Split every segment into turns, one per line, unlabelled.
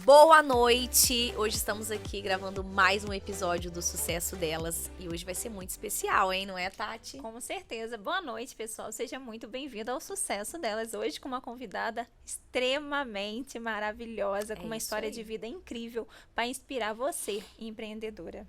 Boa noite! Hoje estamos aqui gravando mais um episódio do Sucesso Delas e hoje vai ser muito especial, hein? Não é, Tati?
Com certeza. Boa noite, pessoal. Seja muito bem-vindo ao Sucesso Delas. Hoje com uma convidada extremamente maravilhosa, com uma história de vida incrível para inspirar você, empreendedora.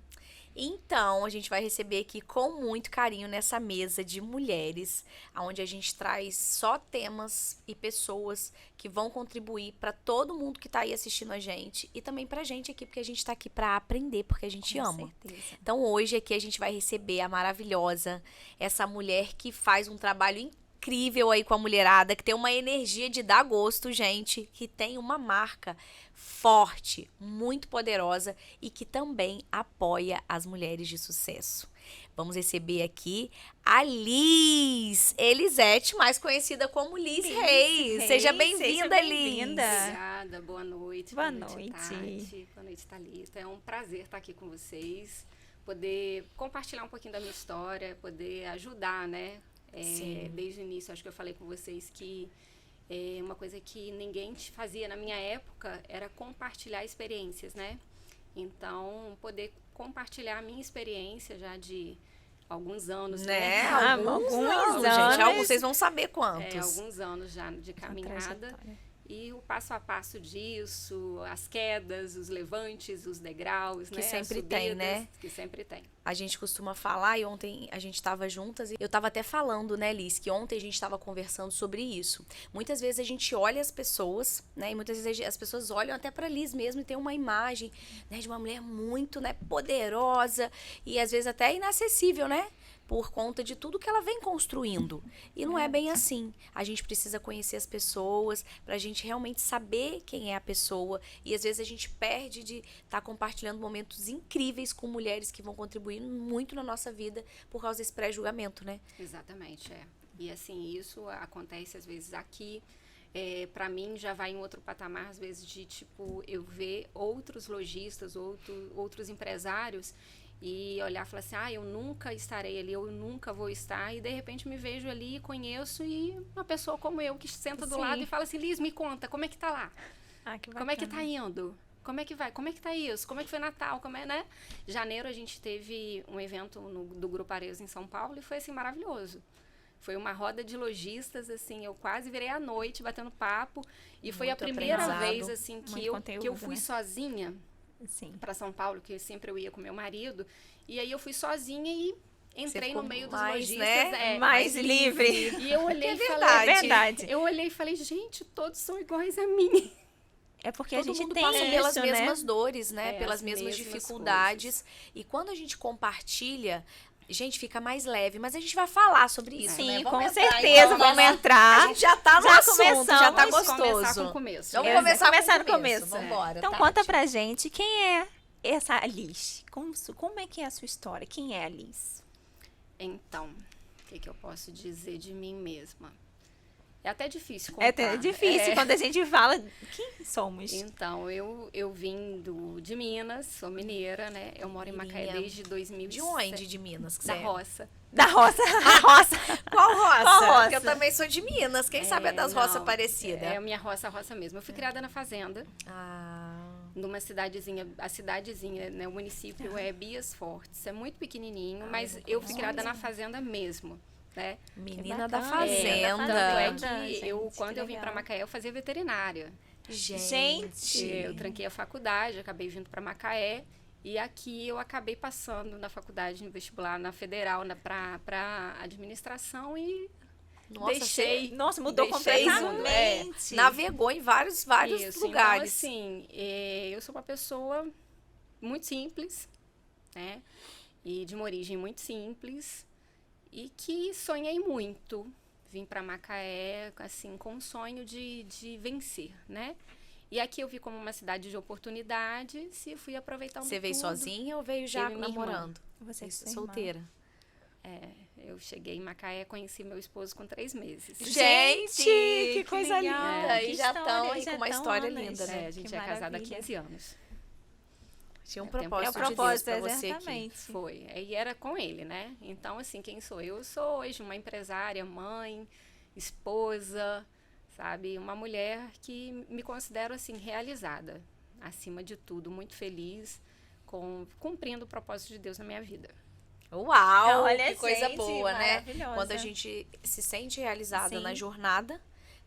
Então, a gente vai receber aqui com muito carinho nessa mesa de mulheres, onde a gente traz só temas e pessoas que vão contribuir para todo mundo que está aí assistindo a gente e também para a gente aqui, porque a gente está aqui para aprender, porque a gente ama.
Certeza.
Então, hoje aqui a gente vai receber a maravilhosa, essa mulher que faz um trabalho incrível aí com a mulherada, que tem uma energia de dar gosto, gente, que tem uma marca forte, muito poderosa e que também apoia as mulheres de sucesso. Vamos receber aqui a Liz Elisete, mais conhecida como Liz Reis. Seja bem-vinda, Liz.
Obrigada, boa noite.
Boa noite.
Tati. Boa noite, Thalita. É um prazer estar aqui com vocês, poder compartilhar um pouquinho da minha história, poder ajudar, né? Desde o início, acho que eu falei com vocês que uma coisa que ninguém fazia na minha época era compartilhar experiências, né? Então, poder compartilhar a minha experiência já de alguns anos, né?
Alguns anos, gente. Vocês vão saber quantos.
Alguns anos já de caminhada. E o passo a passo disso, as quedas, os levantes, os degraus,
que
né?
sempre
subidas,
tem, né?
Que sempre tem.
A gente costuma falar, e ontem a gente estava juntas, e eu estava até falando, né, Liz, que ontem a gente estava conversando sobre isso. Muitas vezes a gente olha as pessoas, né, e muitas vezes as pessoas olham até para Liz mesmo e tem uma imagem, né, de uma mulher muito, né, poderosa e às vezes até inacessível, né? Por conta de tudo que ela vem construindo. E não é bem assim. A gente precisa conhecer as pessoas pra gente realmente saber quem é a pessoa. E às vezes a gente perde de estar compartilhando momentos incríveis com mulheres que vão contribuir muito na nossa vida por causa desse pré-julgamento, né?
Exatamente, E assim, isso acontece às vezes aqui. Para mim já vai em outro patamar, às vezes, de tipo, eu ver outros lojistas, outros empresários e olhar e falar assim, eu nunca estarei ali, eu nunca vou estar, e de repente me vejo ali, conheço, e uma pessoa como eu que senta do lado e fala assim, Liz, me conta, como é que tá lá?
Que
como é que tá indo? Como é que vai? Como é que tá isso? Como é que foi Natal? Como é, né? Janeiro a gente teve um evento do Grupo Arezzo em São Paulo e foi assim, maravilhoso. Foi uma roda de lojistas, assim, eu quase virei à noite batendo papo, e foi a primeira vez, assim, que eu fui sozinha para São Paulo, que sempre eu ia com meu marido, e aí eu fui sozinha e entrei no meio dos lojistas,
né? Mais livre.
E eu olhei verdade. Eu olhei e falei, gente, todos são iguais a mim.
É porque
todo
a gente
mundo
tem
passa
isso,
pelas
né?
mesmas dores, né? Pelas mesmas
mesmas
dificuldades.
coisas.
E quando a gente compartilha, gente, fica mais leve. Mas a gente vai falar sobre isso,
Sim,
né?
com certeza, vamos entrar.
A gente já tá no assunto, já tá
Vamos
gostoso.
começar com o começo.
Vamos começar no começo. Vamos embora,
Então,
Tati.
conta pra gente quem é essa Liz. Como é que é a sua história? Quem é a Liz?
Então, o que eu posso dizer de mim mesma? É até difícil contar.
É difícil quando a gente fala quem somos.
Então, eu vim de Minas, sou mineira, né? Eu moro em Macaé desde 2007.
De onde de Minas?
Da roça.
Da roça. A roça.
Qual roça?
Qual roça?
Porque eu também sou de Minas. Quem sabe é das roças parecidas.
É a minha roça mesmo. Eu fui criada na fazenda. Numa cidadezinha, a cidadezinha, né? O município é Bias Fortes. É muito pequenininho, mas eu fui criada na fazenda mesmo. Né?
Menina da fazenda.
Tanto é que quando eu vim para Macaé, eu fazia veterinária.
Gente!
Eu tranquei a faculdade, acabei vindo para Macaé. E aqui eu acabei passando na faculdade, no vestibular, na federal, para administração e deixei.
Nossa, mudou completamente.
Navegou em vários lugares.
Então, assim, eu sou uma pessoa muito simples, né? E de uma origem muito simples. E que sonhei muito. Vim para Macaé, assim, com o sonho de vencer, né? E aqui eu vi como uma cidade de oportunidades e fui aproveitando tudo.
Você veio sozinha ou veio já namorando?
Você
solteira?
Eu cheguei em Macaé, conheci meu esposo com 3 meses.
Gente, que coisa linda!
Que
E já estão
história,
aí com uma história linda, né?
A gente é casada há 15 anos.
Tinha um propósito
de Deus
pra você
aqui.
Foi. E era com ele, né? Então, assim, quem sou eu? Eu sou hoje uma empresária, mãe, esposa, sabe? Uma mulher que me considero, assim, realizada. acima de tudo, muito feliz, cumprindo o propósito de Deus na minha vida.
Uau,
Olha,
que coisa
gente,
boa, né?
maravilhosa.
Quando a gente se sente realizada
Sim.
na jornada,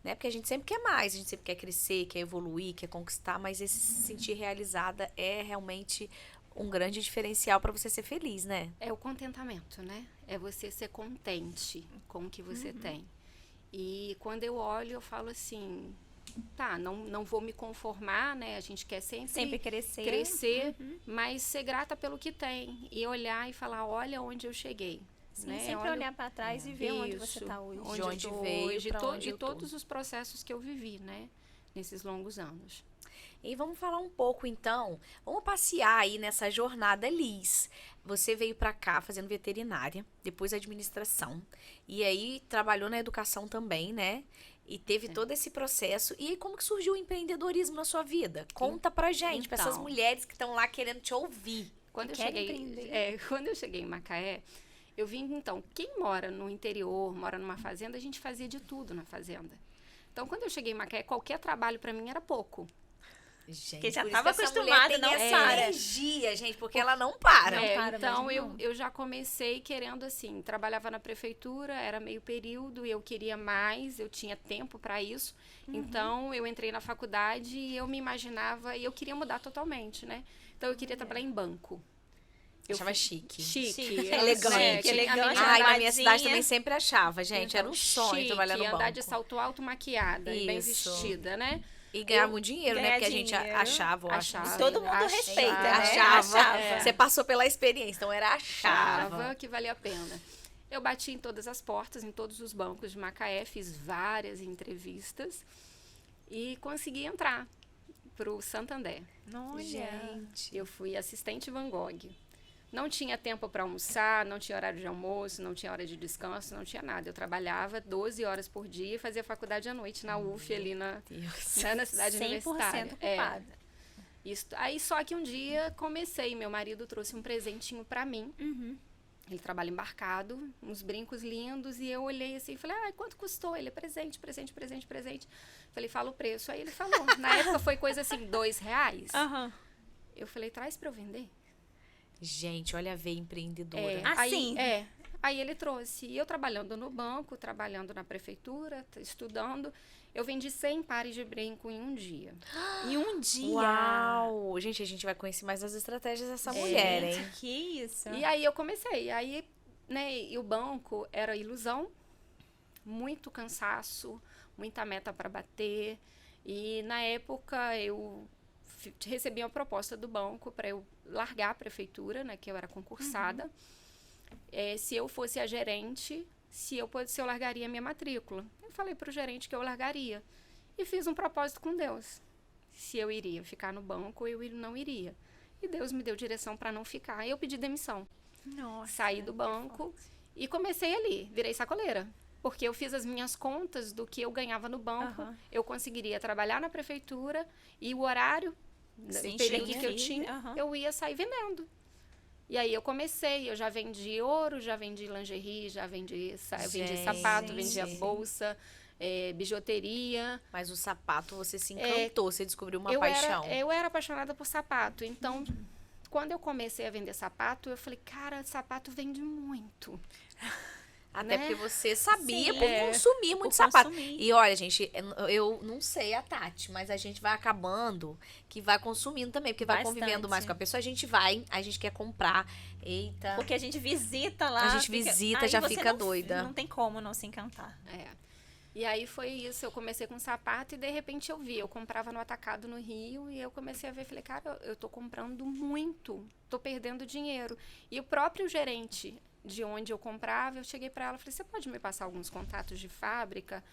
né? Porque a gente sempre quer mais, a gente sempre quer crescer, quer evoluir, quer conquistar, mas esse se sentir realizada é realmente um grande diferencial para você ser feliz, né?
É o contentamento, né? É você ser contente com o que você tem. E quando eu olho, eu falo assim, tá, não vou me conformar, né? A gente quer
Sempre crescer.
mas ser grata pelo que tem. E olhar e falar, olha onde eu cheguei.
Sim,
né?
sempre
Olha
olhar para trás e ver onde você tá hoje.
De onde veio,
hoje,
pra onde eu tô.
todos os processos que eu vivi, né? Nesses longos anos.
E vamos falar um pouco, então, vamos passear aí nessa jornada, Liz. Você veio pra cá fazendo veterinária, depois administração, e aí trabalhou na educação também, né? E teve todo esse processo. E aí, como que surgiu o empreendedorismo na sua vida? Conta pra gente, pra essas
Então.
mulheres que estão lá querendo te ouvir.
Quando eu
querem
cheguei,
empreender.
quando eu cheguei em Macaé, eu vim, então, quem mora no interior, mora numa fazenda, a gente fazia de tudo na fazenda. Então, quando eu cheguei em Macaé, qualquer trabalho para mim era pouco.
Gente,
Porque já
por isso
tava
que essa
acostumada,
mulher tem
não
essa
para.
energia, gente, porque ela não para.
Não para
Então,
mesmo, não.
eu já comecei querendo, assim, trabalhava na prefeitura, era meio período, eu queria mais, eu tinha tempo para isso. Então, eu entrei na faculdade e eu me imaginava, e eu queria mudar totalmente, né? Então, eu queria trabalhar em banco.
Eu achava chique.
Chique.
Elegante.
Elegante,
Ai, na minha
arrumadinha.
cidade também sempre achava, gente. Era um
Então,
sonho
chique,
trabalhar no banco.
andar de salto alto maquiada, e bem
Isso.
vestida, né?
E ganhar muito dinheiro, né?
ganhar
Porque a gente
dinheiro.
achava, eu acho.
Achava.
não sei.
Todo mundo
Achava.
respeita, né?
Achava. Você passou pela experiência, então era achava.
Achava que valia a pena. Eu bati em todas as portas, em todos os bancos de Macaé, fiz várias entrevistas e consegui entrar para o Santander.
Olha.
Gente.
Eu fui assistente Van Gogh. Não tinha tempo para almoçar, não tinha horário de almoço, não tinha hora de descanso, não tinha nada. Eu trabalhava 12 horas por dia e fazia faculdade à noite na UF, ali na cidade
100%
universitária.
ocupada.
Aí só que um dia comecei, meu marido trouxe um presentinho para mim. Ele trabalha embarcado, uns brincos lindos, e eu olhei assim e falei, quanto custou? Ele, presente. Falei, fala o preço. Aí ele falou, na época foi coisa assim, R$2. Eu falei, traz para eu vender.
Gente, olha a veia empreendedora.
Assim.
Aí ele trouxe. E eu trabalhando no banco, trabalhando na prefeitura, estudando, eu vendi 100 pares de brinco em um dia.
Em um dia.
Uau! Gente, a gente vai conhecer mais as estratégias dessa mulher, hein?
Gente, que isso.
E aí eu comecei. Aí, né, e o banco era ilusão, muito cansaço, muita meta para bater. E na época eu recebi uma proposta do banco para eu largar a prefeitura, né, que eu era concursada. Se eu fosse a gerente, se eu largaria a minha matrícula. Eu falei para o gerente que eu largaria. E fiz um propósito com Deus. Se eu iria ficar no banco, eu não iria. E Deus me deu direção para não ficar. E eu pedi demissão.
Nossa.
Saí do banco e comecei ali, virei sacoleira. Porque eu fiz as minhas contas do que eu ganhava no banco. Eu conseguiria trabalhar na prefeitura e o horário, o período que eu tinha, eu ia sair vendendo. E aí eu comecei, eu já vendi ouro, já vendi lingerie, já vendi sapato, vendia bolsa, bijuteria.
Mas o sapato, você se encantou, você descobriu uma
eu
paixão.
Eu era apaixonada por sapato, então quando eu comecei a vender sapato, eu falei, cara, sapato vende muito.
Até porque você sabia
Sim,
por consumir muito sapato.
consumir.
E olha, gente, eu não sei a Tati, mas a gente vai acabando que vai consumindo também, porque vai
Bastante.
convivendo mais com a pessoa. A gente quer comprar. Eita.
Porque a gente visita lá.
A gente visita,
aí
já
você
fica
não-
doida.
Não tem como não se encantar.
E aí foi isso, eu comecei com sapato e de repente eu comprava no atacado no Rio e eu comecei a ver, falei, cara, eu tô comprando muito, tô perdendo dinheiro. E o próprio gerente de onde eu comprava, eu cheguei para ela, falei, você pode me passar alguns contatos de fábrica?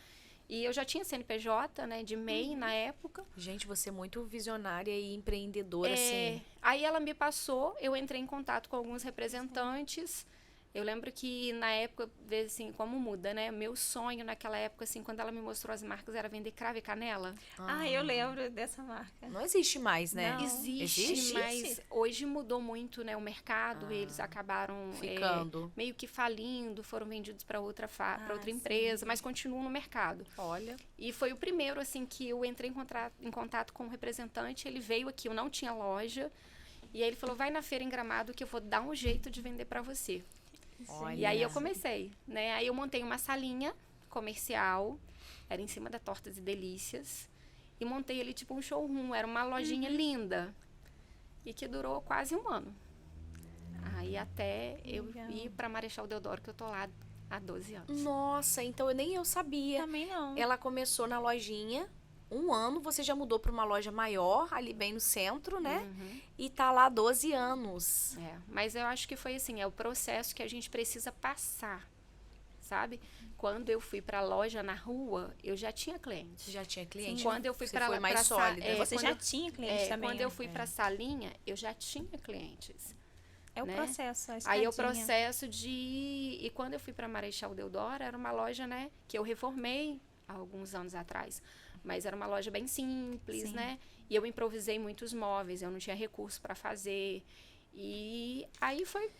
E eu já tinha CNPJ, né, de MEI na época.
Gente, você é muito visionária e empreendedora, assim.
Aí ela me passou, eu entrei em contato com alguns representantes Eu lembro que na época, vê assim, como muda, né? Meu sonho naquela época, assim, quando ela me mostrou as marcas, era vender cravo e canela.
Eu lembro dessa marca.
Não existe mais, né?
Não.
Existe, mas hoje mudou muito, né? O mercado, eles acabaram
ficando
meio que falindo, foram vendidos para outra
sim.
empresa, mas continuam no mercado.
Olha.
E foi o primeiro, assim, que eu entrei em contato com o representante, ele veio aqui, eu não tinha loja, e aí ele falou, vai na feira em Gramado que eu vou dar um jeito de vender para você.
Olha.
E aí eu comecei, né? Aí eu montei uma salinha comercial, era em cima da Tortas e Delícias, e montei ali tipo um showroom, era uma lojinha linda, e que durou quase um ano. Aí até eu ir para Marechal Deodoro, que eu tô lá há 12 anos.
Nossa, então nem eu sabia.
Também não.
Ela começou na lojinha, um ano, você já mudou para uma loja maior, ali bem no centro, né? E tá lá há 12 anos.
Mas eu acho que foi assim, é o processo que a gente precisa passar, sabe? Quando eu fui para a loja na rua, eu já tinha clientes.
Já tinha cliente?
Quando eu fui
Você
para
foi mais sólida.
Você já tinha clientes também.
Quando eu fui para a salinha, eu já tinha clientes.
É o
né?
processo, a
Aí é o
escadinha.
processo de... E quando eu fui para Marechal Deodoro, era uma loja, né, que eu reformei há alguns anos atrás. Mas era uma loja bem simples, né? E eu improvisei muitos móveis, eu não tinha recurso para fazer. E aí foi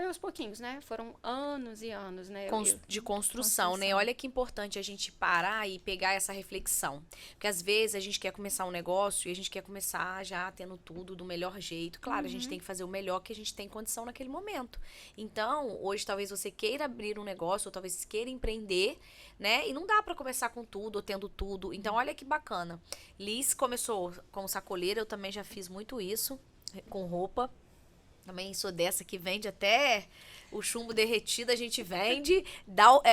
aos pouquinhos, né? Foram anos e anos, né?
De construção, né? Olha que importante a gente parar e pegar essa reflexão. Porque às vezes a gente quer começar um negócio e a gente quer começar já tendo tudo do melhor jeito. Claro, a gente tem que fazer o melhor que a gente tem condição naquele momento. Então, hoje talvez você queira abrir um negócio ou talvez queira empreender, né? E não dá pra começar com tudo ou tendo tudo. Então, olha que bacana. Liz começou como sacoleira, eu também já fiz muito isso com roupa. Também sou dessa que vende até o chumbo derretido, a gente vende,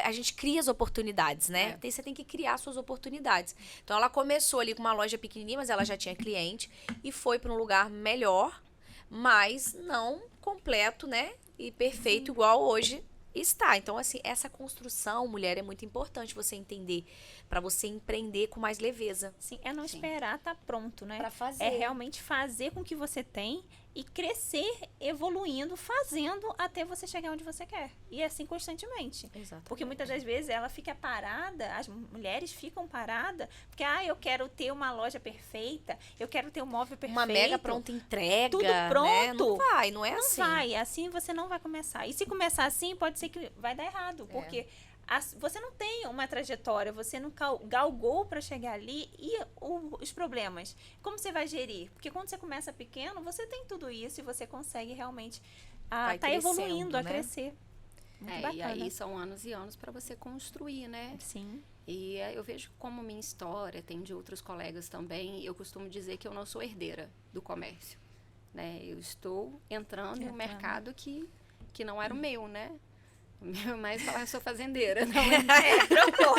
a gente cria as oportunidades, né? Você tem que criar suas oportunidades. Então, ela começou ali com uma loja pequenininha, mas ela já tinha cliente e foi para um lugar melhor, mas não completo, né? E perfeito igual hoje está. Então, assim, essa construção, mulher, é muito importante você entender, para você empreender com mais leveza.
Sim, é não esperar tá pronto, né?
Pra fazer.
É realmente fazer com o que você tem e crescer, evoluindo, fazendo até você chegar onde você quer. E assim constantemente.
Exatamente.
Porque muitas das vezes ela fica parada, as mulheres ficam paradas, porque eu quero ter uma loja perfeita, eu quero ter um móvel perfeito.
Uma mega pronta entrega,
tudo pronto.
Né? Não vai, não é
não
assim.
Não vai, assim você não vai começar. E se começar assim, pode ser que vai dar errado, porque você não tem uma trajetória, você não galgou para chegar ali e os problemas. Como você vai gerir? Porque quando você começa pequeno, você tem tudo isso e você consegue realmente tá evoluindo, a crescer. Muito bacana.
E aí são anos e anos para você construir, né?
Sim.
E eu vejo como minha história, tem de outros colegas também, eu costumo dizer que eu não sou herdeira do comércio, né? Eu estou entrando em um mercado que não era o meu, né? Mas falar, eu sou fazendeira. Não
trocou.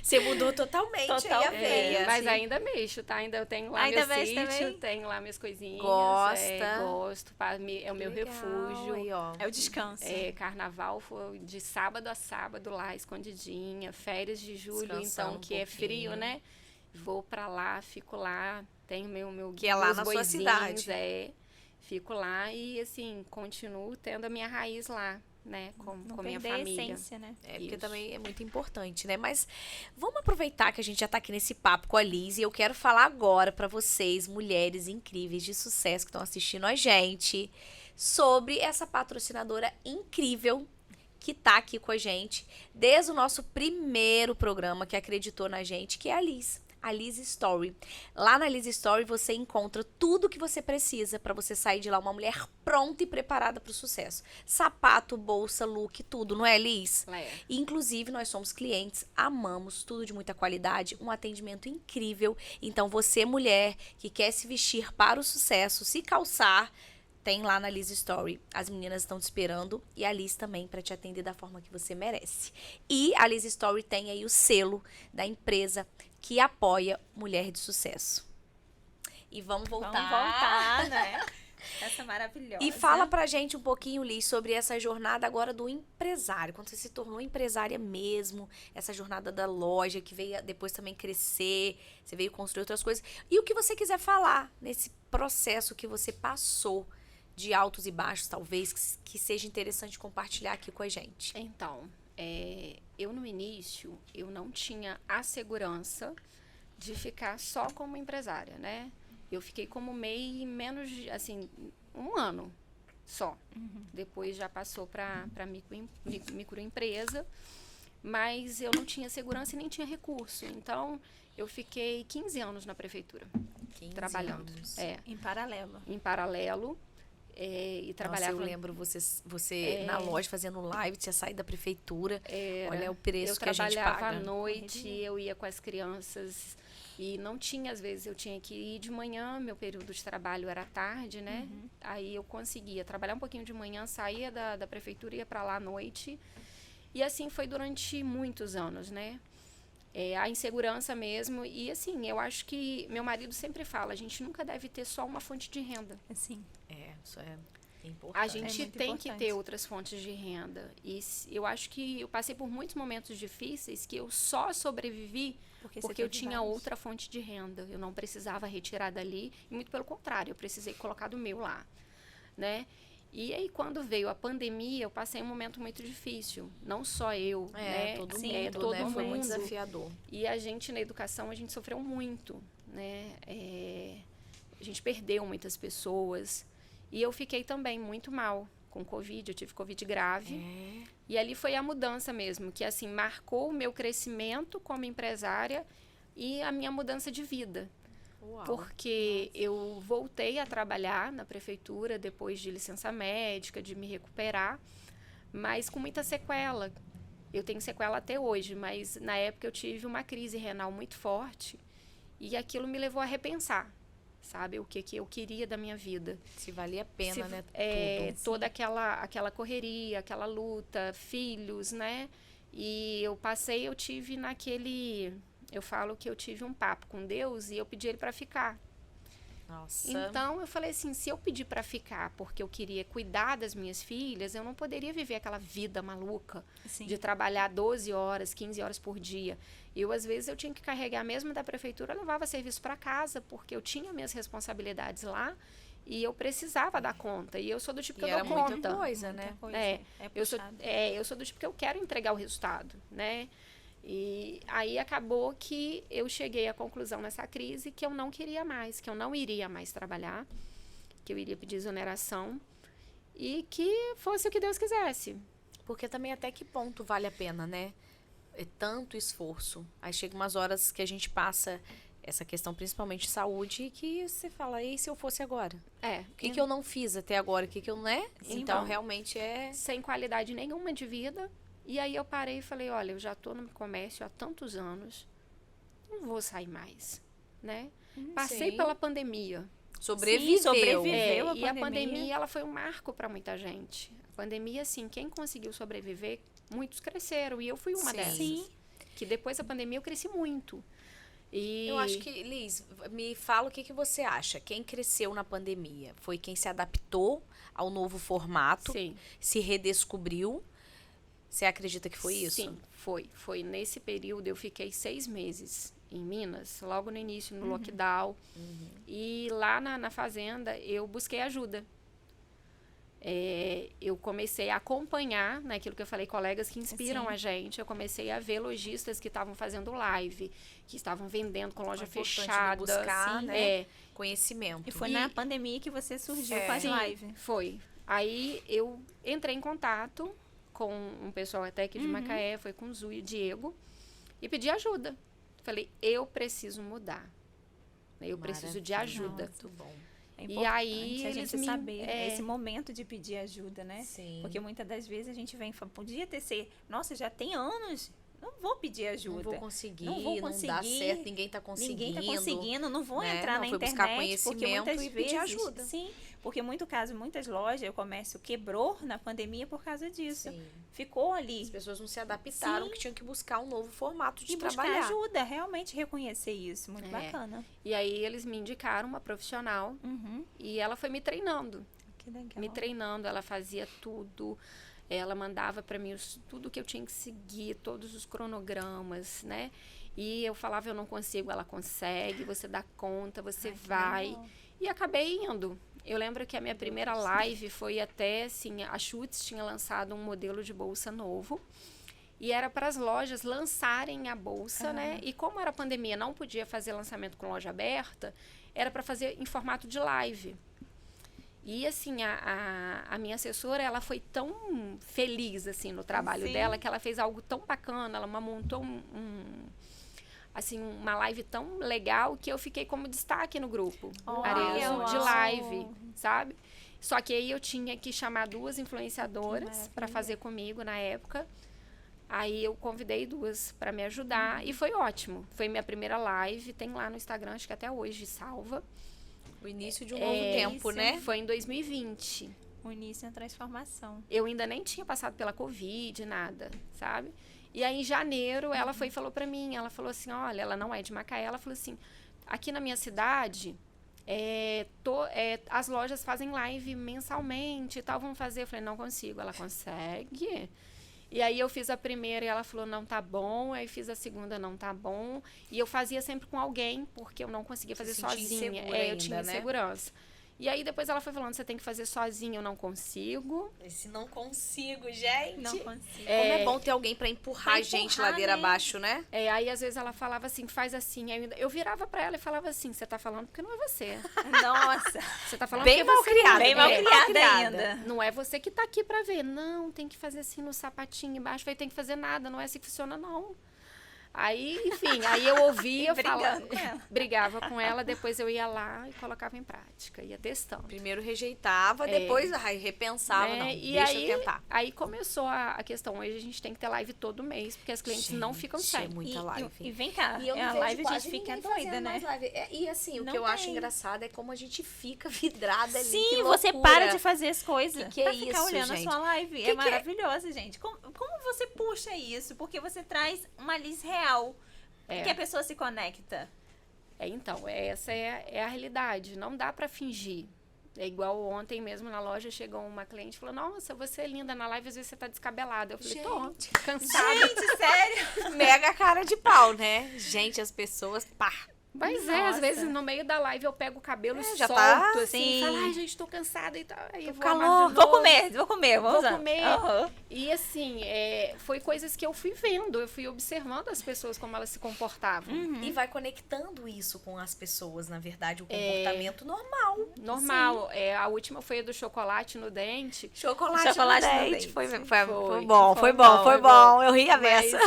Você mudou totalmente aí a veia.
Mas ainda mexo, tá? Ainda eu tenho lá meu sítio, tenho lá minhas coisinhas.
Gosta?
Gosto. É o meu refúgio.
Aí, ó.
É o descanso.
Carnaval foi de sábado a sábado lá, escondidinha. Férias de julho,
descansando
então, que é frio, né? Vou pra lá, fico lá. Tenho meu
que é lá na sua cidade.
Fico lá e, assim, continuo tendo a minha raiz lá. Né, com minha família.
A essência, né?
Porque também é muito importante, né? Mas vamos aproveitar que a gente já tá aqui nesse papo com a Liz e eu quero falar agora pra vocês, mulheres incríveis de sucesso que estão assistindo a gente, sobre essa patrocinadora incrível que tá aqui com a gente desde o nosso primeiro programa, que acreditou na gente, que é a Liz. A Liz Story. Lá na Liz Story você encontra tudo que você precisa para você sair de lá uma mulher pronta e preparada para o sucesso. Sapato, bolsa, look, tudo, não é, Liz? E, inclusive, nós somos clientes, amamos tudo de muita qualidade, um atendimento incrível. Então, você, mulher, que quer se vestir para o sucesso, se calçar, tem lá na Liz Story. As meninas estão te esperando e a Liz também para te atender da forma que você merece. E a Liz Story tem aí o selo da empresa que apoia mulher de sucesso. E vamos voltar,
né? Essa maravilhosa.
E fala pra gente um pouquinho, Liz, sobre essa jornada agora do empresário. Quando você se tornou empresária mesmo, essa jornada da loja que veio depois também crescer, você veio construir outras coisas. E o que você quiser falar nesse processo que você passou, de altos e baixos, talvez, que seja interessante compartilhar aqui com a gente?
Então, eu no início, eu não tinha a segurança de ficar só como empresária, né? Eu fiquei como MEI menos, assim, 1 ano só. Depois já passou para microempresa, mas eu não tinha segurança e nem tinha recurso. Então, eu fiquei 15 anos na prefeitura,
15
trabalhando.
anos.
Em paralelo.
Em paralelo. E trabalhava.
Nossa, eu lembro você na loja fazendo live, tinha saído da prefeitura. Olha o preço que a gente paga.
Eu trabalhava à noite, eu ia com as crianças e não tinha, às vezes eu tinha que ir de manhã, meu período de trabalho era à tarde, né? Aí eu conseguia trabalhar um pouquinho de manhã, saía da prefeitura, ia para lá à noite. E assim foi durante muitos anos, né? A insegurança mesmo. E assim, eu acho que meu marido sempre fala, a gente nunca deve ter só uma fonte de renda.
Assim.
Isso é importante.
A gente tem
importante.
que ter outras fontes de renda. E eu acho que eu passei por muitos momentos difíceis que eu só sobrevivi porque eu tinha outra fonte de renda. Eu não precisava retirar dali. E muito pelo contrário, eu precisei colocar do meu lá, né? E aí, quando veio a pandemia, eu passei um momento muito difícil. Não só eu, né?
Todo
Sim,
mundo,
todo
né?
mundo.
Foi muito desafiador.
E a gente, na educação, a gente sofreu muito, né? A gente perdeu muitas pessoas. E eu fiquei também muito mal com Covid. Eu tive Covid grave. E ali foi a mudança mesmo, que assim, marcou o meu crescimento como empresária e a minha mudança de vida.
Uau.
Porque eu voltei a trabalhar na prefeitura depois de licença médica, de me recuperar, mas com muita sequela. Eu tenho sequela até hoje, mas na época eu tive uma crise renal muito forte e aquilo me levou a repensar, sabe, o que eu queria da minha vida.
Se valia a pena, né? Tudo.
Toda aquela correria, aquela luta, filhos, né? E eu tive naquele... Eu falo que eu tive um papo com Deus e eu pedi ele para ficar.
Nossa.
Então, eu falei assim, se eu pedir para ficar porque eu queria cuidar das minhas filhas, eu não poderia viver aquela vida maluca de trabalhar 12 horas, 15 horas por dia. Às vezes, eu tinha que carregar mesmo da prefeitura, eu levava serviço para casa, porque eu tinha minhas responsabilidades lá e eu precisava dar conta. E eu sou do tipo que eu dou conta.
Muita coisa, né?
Eu sou do tipo que eu quero entregar o resultado, né? E aí acabou que eu cheguei à conclusão nessa crise que eu não queria mais, que eu não iria mais trabalhar, que eu iria pedir exoneração e que fosse o que Deus quisesse.
Porque também até que ponto vale a pena, né? É tanto esforço. Aí chega umas horas que a gente passa essa questão, principalmente de saúde, que você fala, e se eu fosse agora? O que eu não fiz até agora? O que eu, né? Então, realmente é...
Sem qualidade nenhuma de vida. E aí eu parei e falei, olha, eu já estou no comércio há tantos anos, não vou sair mais, né? Passei pela pandemia.
Sobreviveu
a pandemia. E a pandemia, ela foi um marco para muita gente. A pandemia, assim, quem conseguiu sobreviver, muitos cresceram. E eu fui uma dessas. Que depois da pandemia eu cresci muito.
Eu acho que, Liz, me fala o que você acha. Quem cresceu na pandemia? Foi quem se adaptou ao novo formato, se redescobriu. Você acredita que foi isso?
Sim, foi. Foi nesse período, eu fiquei 6 meses em Minas, logo no início, no lockdown. E lá na fazenda, eu busquei ajuda. Eu comecei a acompanhar, naquilo que eu falei, colegas que inspiram a gente. Eu comecei a ver lojistas que estavam fazendo live, que estavam vendendo com loja fechada.
Buscar, né? Conhecimento.
E foi na pandemia que você surgiu com as lives.
Foi. Aí eu entrei em contato com um pessoal até aqui de Macaé, foi com o Zu e o Diego, e pedi ajuda. Falei, eu preciso mudar. Eu preciso de ajuda.
Muito bom.
É importante
e aí
a gente
eles
saber esse momento de pedir ajuda, né?
Sim.
Porque muitas das vezes a gente vem e fala, podia ser, nossa, já tem anos, não vou pedir ajuda.
Não vou conseguir, não dá certo, ninguém tá conseguindo.
Não vou
né?
entrar na
buscar
internet,
conhecimento
porque muitas
e
vezes,
pedir ajuda.
Sim, porque muitas lojas, o comércio quebrou na pandemia por causa disso.
Sim.
Ficou ali.
As pessoas não se adaptaram, que tinham que buscar um novo formato de
e
trabalhar.
buscar ajuda, realmente reconhecer isso, muito bacana.
E aí eles me indicaram uma profissional e ela foi me treinando.
Que legal.
Me treinando, ela fazia tudo. Ela mandava para mim tudo que eu tinha que seguir, todos os cronogramas, né? E eu falava, eu não consigo, ela consegue, você dá conta, você vai.
Legal.
E acabei indo. Eu lembro que a minha primeira live foi até, assim, a Schutz tinha lançado um modelo de bolsa novo. E era para as lojas lançarem a bolsa, né? E como era pandemia, não podia fazer lançamento com loja aberta, era para fazer em formato de live. E, assim, a minha assessora, ela foi tão feliz, assim, no trabalho dela, que ela fez algo tão bacana, ela montou assim, uma live tão legal que eu fiquei como destaque no grupo Arezzo de live, sabe? Só que aí eu tinha que chamar 2 influenciadoras para fazer comigo na época. Aí eu convidei 2 para me ajudar e foi ótimo. Foi minha primeira live, tem lá no Instagram, acho que até hoje salva.
O início de um novo tempo, né?
Foi em 2020.
O início é a transformação.
Eu ainda nem tinha passado pela Covid, nada, sabe? E aí, em janeiro, ela foi e falou pra mim, ela falou assim, olha, ela não é de Macaé, ela falou assim, aqui na minha cidade, as lojas fazem live mensalmente e tal, vamos fazer? Eu falei, não consigo. Ela consegue? E aí, eu fiz a primeira e ela falou, não tá bom. Aí, fiz a segunda, não tá bom. E eu fazia sempre com alguém, porque eu não conseguia fazer sozinha. Eu tinha insegurança. E aí, depois ela foi falando, você tem que fazer sozinha, eu não consigo.
Esse não consigo, gente.
Não consigo.
Como é bom ter alguém pra empurrar a gente ladeira abaixo, né?
Aí, às vezes, ela falava assim, faz assim. Aí eu virava pra ela e falava assim, você tá falando porque não é você.
Nossa.
Você tá falando
Bem
porque você
malcriada.
Bem malcriada ainda.
Não é você que tá aqui pra ver. Não, tem que fazer assim no sapatinho embaixo. Falei, tem que fazer nada, não é assim que funciona, não. Aí, enfim, aí eu ouvia, brigava com ela, depois eu ia lá e colocava em prática, ia testando.
Primeiro rejeitava, depois repensava, não,
E
deixa
aí,
eu tentar.
Aí começou a questão, hoje a gente tem que ter live todo mês, porque as clientes não ficam sem.
É muita live.
E vem cá,
E eu não
a
vejo
live a
quase
gente fica
ninguém
doida,
fazendo
né?
mais live. E assim, o
Não
que eu acho
tem.
engraçado é como a gente fica vidrada ali.
Sim,
que
você
loucura.
para de fazer as coisas
Que
pra
é
ficar
isso,
olhando
gente?
a sua live.
Que
É maravilhoso, gente. Como você puxa isso? Porque você traz uma Liz real. Que a pessoa se conecta.
Então, essa é a realidade. Não dá pra fingir. É igual ontem mesmo na loja, chegou uma cliente e falou, nossa, você é linda na live, às vezes você tá descabelada. Eu falei, tô cansada.
Gente, sério?
Mega cara de pau, né? Gente, as pessoas, pá.
Mas às vezes no meio da live eu pego o cabelo e
já
solto,
tá,
assim,
sim.
falo, ai, gente, tô cansada e tal. Aí eu vou
calor.
amar de
Vou
novo.
comer, vamos
Vou
lá.
comer.
Aham.
E assim, foi coisas que eu fui vendo, eu fui observando as pessoas, como elas se comportavam.
E vai conectando isso com as pessoas, na verdade, o comportamento normal.
Normal. A última foi a do chocolate no dente.
Chocolate
Chocolate
no
no
dente.
dente.
Foi
Foi
bom,
foi
foi bom. Eu ri a
Mas
beça.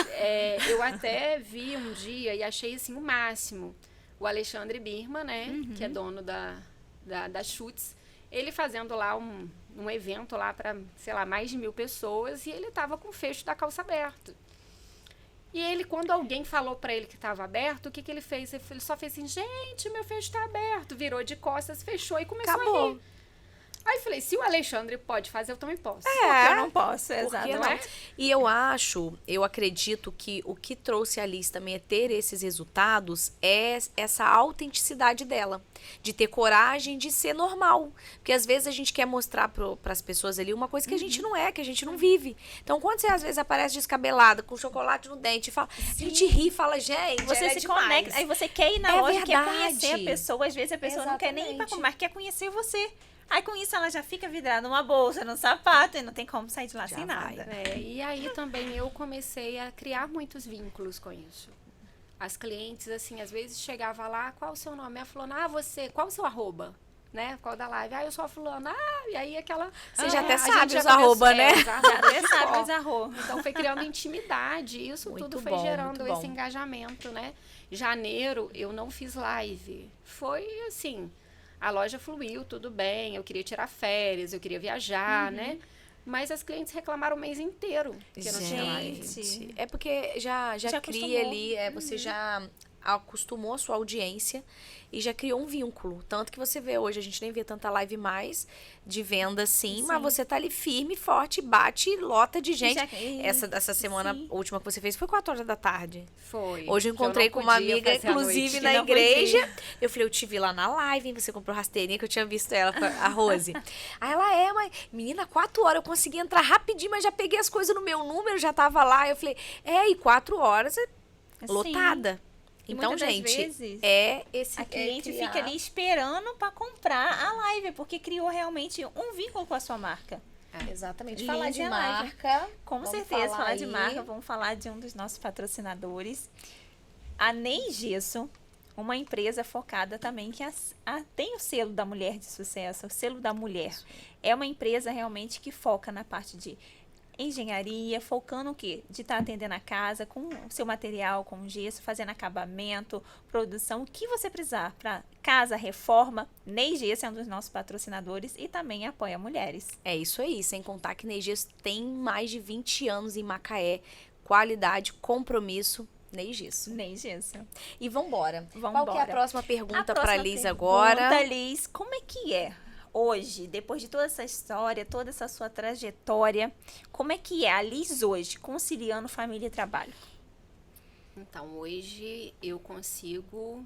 eu até vi um dia e achei assim o máximo. O Alexandre Birman, né, que é dono da Schutz, ele fazendo lá um evento lá para, sei lá, mais de 1.000 pessoas e ele tava com o fecho da calça aberto. E ele, quando alguém falou para ele que estava aberto, o que ele fez? Ele só fez assim, gente, meu fecho tá aberto. Virou de costas, fechou e começou a rir. Aí eu falei, se o Alexandre pode fazer, eu também posso.
Porque eu não posso, exato.
Não é? E eu acredito que o que trouxe a Liz também é ter esses resultados, é essa autenticidade dela, de ter coragem de ser normal. Porque às vezes a gente quer mostrar para as pessoas ali uma coisa que a gente não é, que a gente não vive. Então quando você às vezes aparece descabelada, com chocolate no dente, e fala, a gente ri e fala, gente,
Você
ela
se
é demais.
conecta, aí você quer ir na loja, quer conhecer a
verdade.
pessoa. Às vezes a pessoa não quer nem ir pra
Exatamente.
comer, mas quer conhecer você. Aí com isso ela já fica vidrada numa bolsa, num sapato, e não tem como sair de lá
Já
sem
vai.
nada.
E aí também eu comecei a criar muitos vínculos com isso. As clientes, assim, às vezes chegava lá, qual o seu nome? A fulana, qual o seu arroba? Né? Qual da live? Eu sou a fulana. E aí aquela...
Você já até
a
sabe
gente
os
já começou-
arroba, né?
os arroba.
Até sabe os arroz.
Então foi criando intimidade. Isso
Muito
tudo foi
bom,
gerando
muito
esse
bom.
engajamento, né? Janeiro eu não fiz live. Foi assim, a loja fluiu, tudo bem. Eu queria tirar férias, eu queria viajar, né? Mas as clientes reclamaram o mês inteiro que não tinha live.
Gente, é porque já
Já
cria
acostumou.
ali, você já acostumou a sua audiência e já criou um vínculo. Tanto que você vê hoje, a gente nem vê tanta live mais de venda assim, mas você tá ali firme, forte, bate, lota de gente. Essa semana última que você fez foi 4 horas da tarde.
Foi.
Hoje eu encontrei
não
com uma
podia
amiga,
fazer à
inclusive
noite.
na
Não
igreja. Eu falei, eu te vi lá na live, você comprou rasteirinha, que eu tinha visto ela, a Rose. Aí ela mas menina, 4 horas, eu consegui entrar rapidinho, mas já peguei as coisas no meu número, já tava lá. Eu falei, e 4 horas, lotada.
E
Então,
muitas das
gente,
vezes,
esse
a cliente
criar-
fica ali esperando para comprar a live, porque criou realmente um vínculo com a sua marca.
Exatamente.
Linda
Falar de
live.
marca.
Com
vamos
certeza, falar de
aí.
marca, vamos falar de um dos nossos patrocinadores. A Ney Gesso, uma empresa focada também que tem o selo da mulher de sucesso, o selo da mulher. É uma empresa realmente que foca na parte de engenharia, focando o quê? De estar atendendo a casa com o seu material, com gesso, fazendo acabamento, produção, o que você precisar para casa, reforma. Ney Gesso é um dos nossos patrocinadores e também apoia mulheres.
É isso aí, sem contar que Ney Gesso tem mais de 20 anos em Macaé. Qualidade, compromisso, Ney Gesso.
Ney Gesso.
E vambora.
Vambora.
Qual que é a próxima pergunta para Liz
pergunta,
agora?
Liz, como é que é hoje, depois de toda essa história, toda essa sua trajetória, como é que é a Liz hoje, conciliando família e trabalho?
Então, hoje eu consigo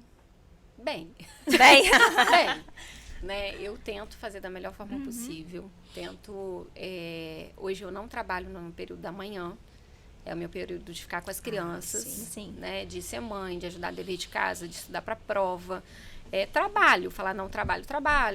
bem.
Bem,
Bem, né? Eu tento fazer da melhor forma possível. Tento. Hoje eu não trabalho no período da manhã. É o meu período de ficar com as crianças,
sim.
né? De ser mãe, de ajudar a dever de casa, de estudar para prova. Trabalho, falar não trabalho,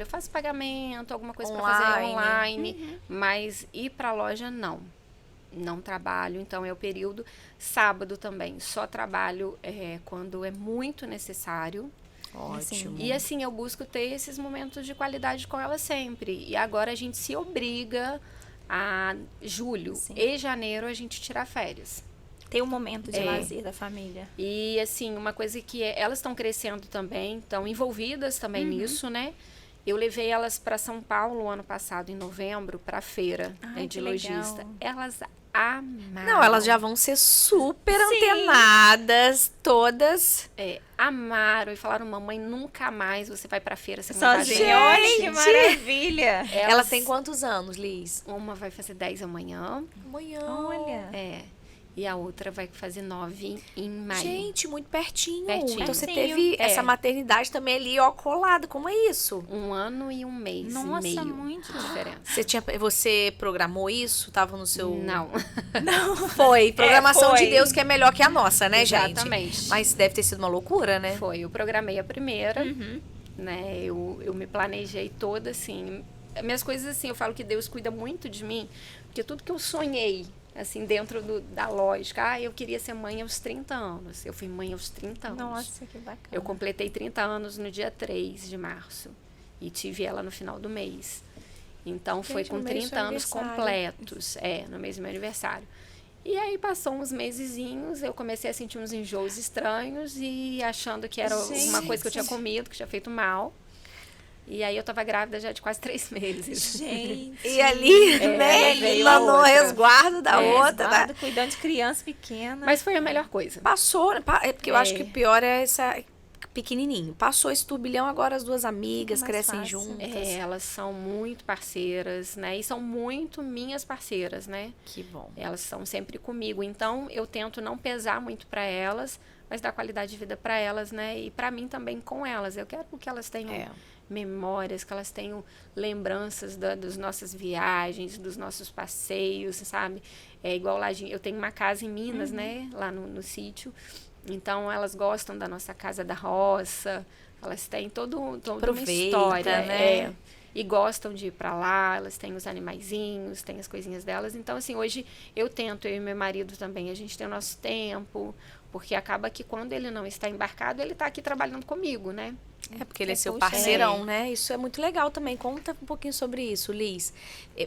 faço pagamento, alguma coisa para fazer online, mas ir para a loja não trabalho. Então é o período sábado também, só trabalho quando é muito necessário.
Ótimo.
E assim, eu busco ter esses momentos de qualidade com ela sempre. E agora a gente se obriga a julho e janeiro a gente tirar férias.
tem um momento de lazer da família.
E assim, uma coisa que elas estão crescendo também, estão envolvidas também nisso, né? Eu levei elas para São Paulo ano passado, em novembro, para a feira de lojista.
legal.
Elas amaram.
Não, elas já vão ser super antenadas, todas.
Amaram e falaram, mamãe, nunca mais você vai pra feira sem levar a
Sozinha,
gente.
olha que maravilha.
Elas têm quantos anos, Liz?
Uma vai fazer 10 amanhã,
Amanhã.
Olha.
e a outra vai fazer 9 em maio.
Gente, muito pertinho.
Pertinho.
Então você
Pertinho.
teve essa maternidade também ali, ó, colada. Como é isso?
1 ano e 1 mês
Nossa,
e meio
muito.
de diferença.
Você programou isso? Tava no seu...
Não.
Foi. Programação
foi.
de Deus que é melhor que a nossa, né, gente?
Exatamente.
Mas deve ter sido uma loucura, né?
Foi, eu programei a primeira, né? Eu me planejei toda, assim. Minhas coisas, assim, eu falo que Deus cuida muito de mim, porque tudo que eu sonhei, assim, dentro da lógica, eu queria ser mãe aos 30 anos. Eu fui mãe aos 30 anos.
Nossa, que bacana.
Eu completei 30 anos no dia 3 de março e tive ela no final do mês. Então, foi
Gente,
com
no mês do
30 anos
aniversário.
completos, no mês do meu aniversário. E aí, passou uns mesezinhos, eu comecei a sentir uns enjoos estranhos e achando que era uma coisa que eu tinha comido, que tinha feito mal. E aí, eu tava grávida já de quase 3 meses.
Gente.
E ali, né?
veio
Lá
a
no
outra.
resguardo da outra, né?
Resguardo, cuidando de criança pequena.
Mas foi a melhor coisa.
Passou, né? É porque eu acho que o pior é essa pequenininho. Passou esse turbilhão, agora as duas amigas
mais
crescem
fácil.
juntas.
Elas são muito parceiras, né? E são muito minhas parceiras, né?
Que bom.
Elas estão sempre comigo. Então, eu tento não pesar muito para elas, mas dar qualidade de vida para elas, né? E para mim também com elas. Eu quero que elas tenham memórias, que elas tenham lembranças das nossas viagens, dos nossos passeios, sabe? É igual lá, eu tenho uma casa em Minas, né? Lá no sítio. Então, elas gostam da nossa casa da roça. Elas têm toda uma história,
né?
E gostam de ir para lá, elas têm os animaizinhos, têm as coisinhas delas. Então, assim, hoje eu e meu marido também, a gente tem o nosso tempo, porque acaba que quando ele não está embarcado, ele está aqui trabalhando comigo, né?
É porque ele é seu
Poxa,
parceirão, né? Isso é muito legal também. Conta um pouquinho sobre isso, Liz.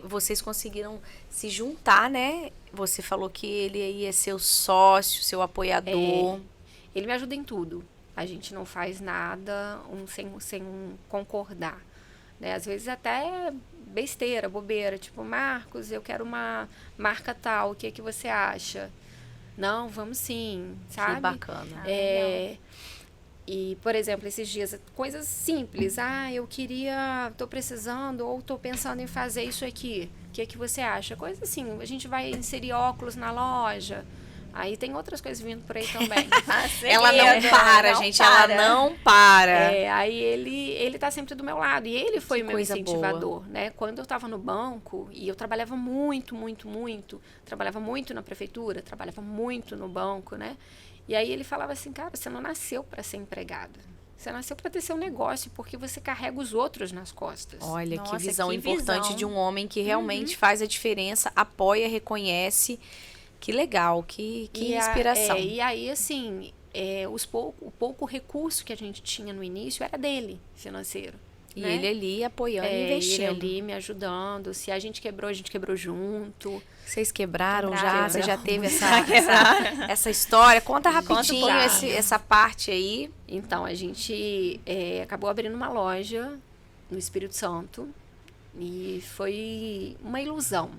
Vocês conseguiram se juntar, né? Você falou que ele ia ser o sócio, seu apoiador.
Ele me ajuda em tudo. A gente não faz nada sem concordar. Né? Às vezes até besteira, bobeira. Tipo, Marcos, eu quero uma marca tal. O que você acha? Não, vamos sim, sabe?
Que bacana.
E, por exemplo, esses dias, coisas simples. Eu tô precisando ou tô pensando em fazer isso aqui. O que você acha? Coisa assim, a gente vai inserir óculos na loja. Aí tem outras coisas vindo por aí também.
Ela não para, gente. Ela não para.
Aí ele tá sempre do meu lado. E ele foi o meu incentivador,
boa.
né? Quando eu tava no banco, e eu trabalhava muito, muito, muito. Trabalhava muito na prefeitura, trabalhava muito no banco, né? E aí ele falava assim, cara, você não nasceu para ser empregada. Você nasceu para ter seu negócio, porque você carrega os outros nas costas.
Olha,
Nossa,
que visão
que
importante
visão.
de um homem que realmente faz a diferença, apoia, reconhece. Que legal, que inspiração.
E aí, assim, o pouco recurso que a gente tinha no início era dele, financeiro.
E
né?
ele ali apoiando e investindo.
Ele ali me ajudando. Se a gente quebrou junto.
Vocês quebraram já?
Quebramos.
Você já teve essa história? Conta rapidinho essa parte aí.
Então, a gente acabou abrindo uma loja no Espírito Santo. E foi uma ilusão.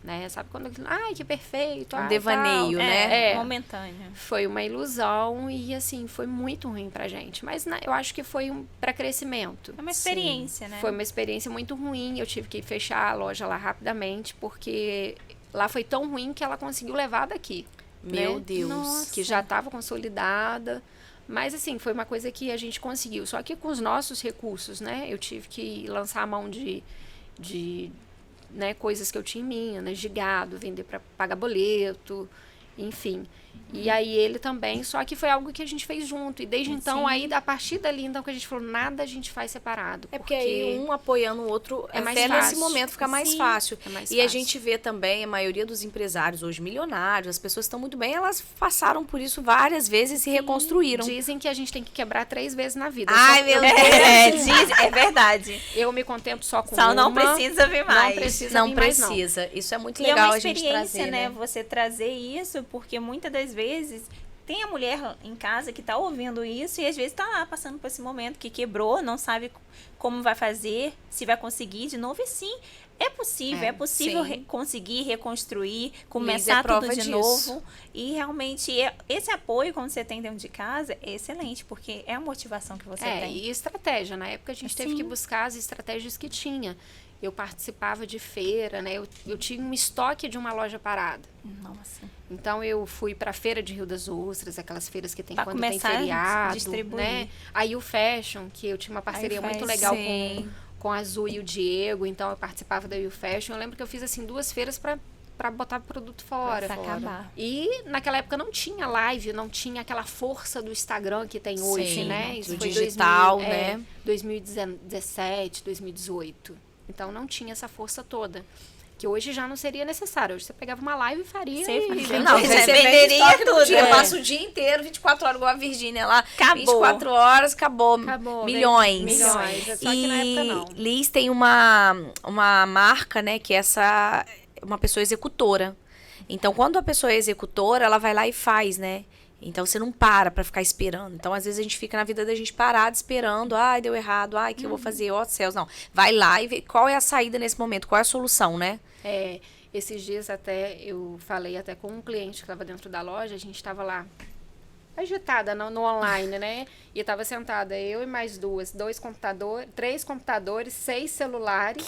Né? Sabe quando... Ai, que perfeito.
Um devaneio, né?
Momentânea.
Foi uma ilusão e, assim, foi muito ruim pra gente. Mas eu acho que foi para crescimento.
É uma experiência, né?
Foi uma experiência muito ruim. Eu tive que fechar a loja lá rapidamente, porque lá foi tão ruim que ela conseguiu levar daqui.
Meu
né?
Deus.
Nossa.
Que já estava consolidada. Mas, assim, foi uma coisa que a gente conseguiu. Só que com os nossos recursos, né? Eu tive que lançar a mão de né, coisas que eu tinha em Minas, de gado, vender para pagar boleto, enfim. E aí ele também, só que foi algo que a gente fez junto. E desde então, aí, a partir dali, então, que a gente falou, nada a gente faz separado.
É porque aí um apoiando o outro,
É mais
até
fácil.
nesse momento fica mais
Sim.
fácil.
É mais
E a
fácil.
gente vê também, a maioria dos empresários hoje milionários, as pessoas estão muito bem, elas passaram por isso várias vezes e se reconstruíram.
Dizem que a gente tem que quebrar 3 vezes na vida.
Ai, meu Deus!
É verdade.
Eu me contento só com
Só não
uma.
precisa vir mais.
Não precisa
Não
vir mais, não.
precisa. Isso é muito
E é
legal
uma
a gente
experiência,
trazer, né?
Você trazer isso, porque muitas das vezes tem a mulher em casa que tá ouvindo isso e às vezes tá lá passando por esse momento que quebrou, não sabe como vai fazer, se vai conseguir de novo. E sim, é possível
sim.
Conseguir reconstruir,
Liz é
começar
prova
tudo de
disso.
novo. E realmente esse apoio quando você tem dentro de casa é excelente, porque é a motivação que você tem.
E estratégia. Na época a gente teve que buscar as estratégias que tinha. Eu participava de feira, né? Eu tinha um estoque de uma loja parada.
Nossa.
Então eu fui para a feira de Rio das Ostras, aquelas feiras que tem
Pra
quando tem
começar a
feriado,
distribuir.
né? Aí o Fashion, que eu tinha uma parceria muito legal com a Azul e o Diego, então eu participava da U Fashion. Eu lembro que eu fiz assim 2 feiras para botar produto fora.
Pra acabar.
E naquela época não tinha live, não tinha aquela força do Instagram que tem hoje,
Sim,
né?
do digital, né?
2017, 2018. Então não tinha essa força toda. Que hoje já não seria necessário. Hoje você pegava uma live e faria.
Não,
Você
você
venderia
venderia tudo.
tudo.
Passa o dia inteiro, 24 horas, igual a Virgínia lá.
Acabou.
24 horas, acabou.
Milhões.
Milhões.
Só que na época não.
Liz tem uma marca, né, que uma pessoa executora. Então, quando a pessoa é executora, ela vai lá e faz, né? Então, você não para pra ficar esperando. Então, às vezes, a gente fica na vida da gente parada, esperando. Ai, deu errado. Ai, o que eu vou fazer? Ó, céus, não. Vai lá e vê qual é a saída nesse momento. Qual é a solução, né?
Esses dias até, eu falei até com um cliente que estava dentro da loja. A gente estava lá, agitada no online, né? E estava sentada eu e mais 3 computadores, 6 celulares.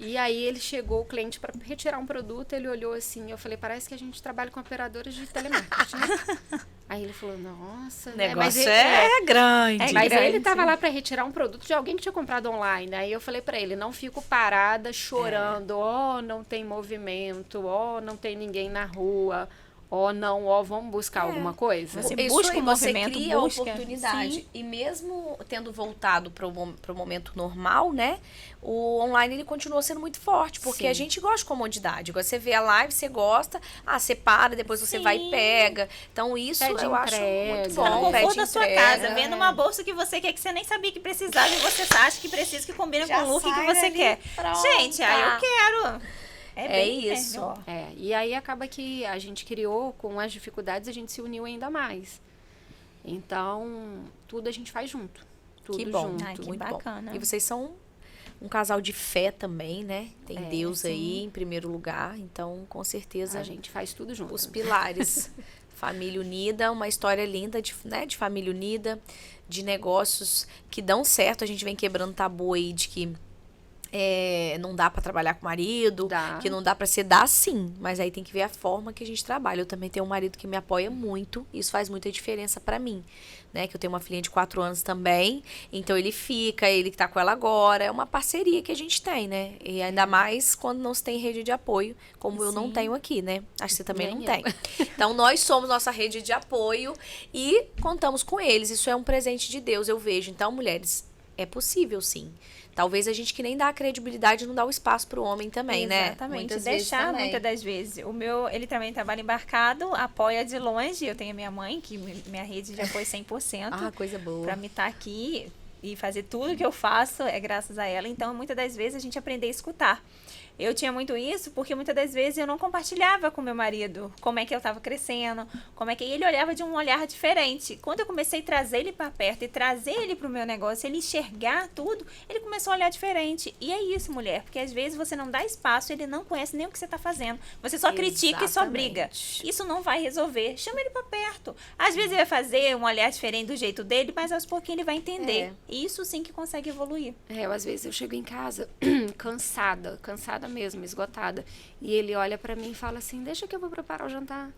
E aí ele chegou, o cliente, para retirar um produto, ele olhou assim, eu falei, parece que a gente trabalha com operadoras de telemarketing, né? Aí ele falou, nossa,
O
né?
negócio
Mas
grande.
Mas ele estava lá para retirar um produto de alguém que tinha comprado online. Aí eu falei para ele, não fico parada chorando, não tem movimento, não tem ninguém na rua, não, vamos buscar alguma coisa.
Você
Isso
busca
aí,
um
você
movimento,
cria a
busca.
oportunidade.
Sim.
E mesmo tendo voltado para o momento normal, né? O online ele continua sendo muito forte, porque a gente gosta de comodidade. Você vê a live, você gosta, você para, depois você vai e pega. Então isso
Pede
eu acho
entrega.
muito
Você tá no
bom.
conforto
Pede
da sua
entrega.
casa, vendo uma bolsa que você quer, que você nem sabia que precisava, e você acha que precisa, que combina
Já
com o look que
sai
você
dali
quer.
pronta.
Gente, aí eu quero. Bem
isso.
melhor.
E aí acaba que a gente criou, com as dificuldades, a gente se uniu ainda mais. Então, tudo a gente faz junto. Tudo
Que bom,
junto.
Ai, que
muito
bacana.
bom. E vocês são um casal de fé também, né? Tem Deus
sim.
aí em primeiro lugar, então com certeza
A gente faz tudo junto.
os pilares. Família unida, uma história linda de família unida, de negócios que dão certo. A gente vem quebrando tabu aí de que não dá pra trabalhar com o marido, que não dá pra ser, dá sim, mas aí tem que ver a forma que a gente trabalha. Eu também tenho um marido que me apoia muito, isso faz muita diferença pra mim, né, que eu tenho uma filhinha de 4 anos também, então ele que tá com ela agora, é uma parceria que a gente tem, né, e ainda mais quando não se tem rede de apoio, como eu não tenho aqui, né, acho que você também não tem. Então nós somos nossa rede de apoio e contamos com eles, isso é um presente de Deus, eu vejo. Então, mulheres, é possível sim. Talvez a gente que nem dá a credibilidade não dá o espaço pro homem também, né?
Exatamente.
Muitas
Muitas das vezes. O meu, ele também trabalha embarcado, apoia de longe. Eu tenho a minha mãe, que minha rede de apoio 100%.
Coisa boa.
Pra me estar aqui e fazer tudo que eu faço é graças a ela. Então, muitas das vezes a gente aprende a escutar. Eu tinha muito isso porque muitas das vezes eu não compartilhava com meu marido como é que eu estava crescendo, como é que ele olhava de um olhar diferente. Quando eu comecei a trazer ele para perto e trazer ele para o meu negócio, ele enxergar tudo, ele começou a olhar diferente. E é isso, mulher, porque às vezes você não dá espaço, ele não conhece nem o que você está fazendo. Você só critica e só briga. Isso não vai resolver. Chama ele para perto. Às vezes ele vai fazer um olhar diferente do jeito dele, mas aos pouquinhos ele vai entender. Isso sim que consegue evoluir.
Às vezes eu chego em casa cansada mesmo, esgotada. E ele olha pra mim e fala assim, deixa que eu vou preparar o jantar.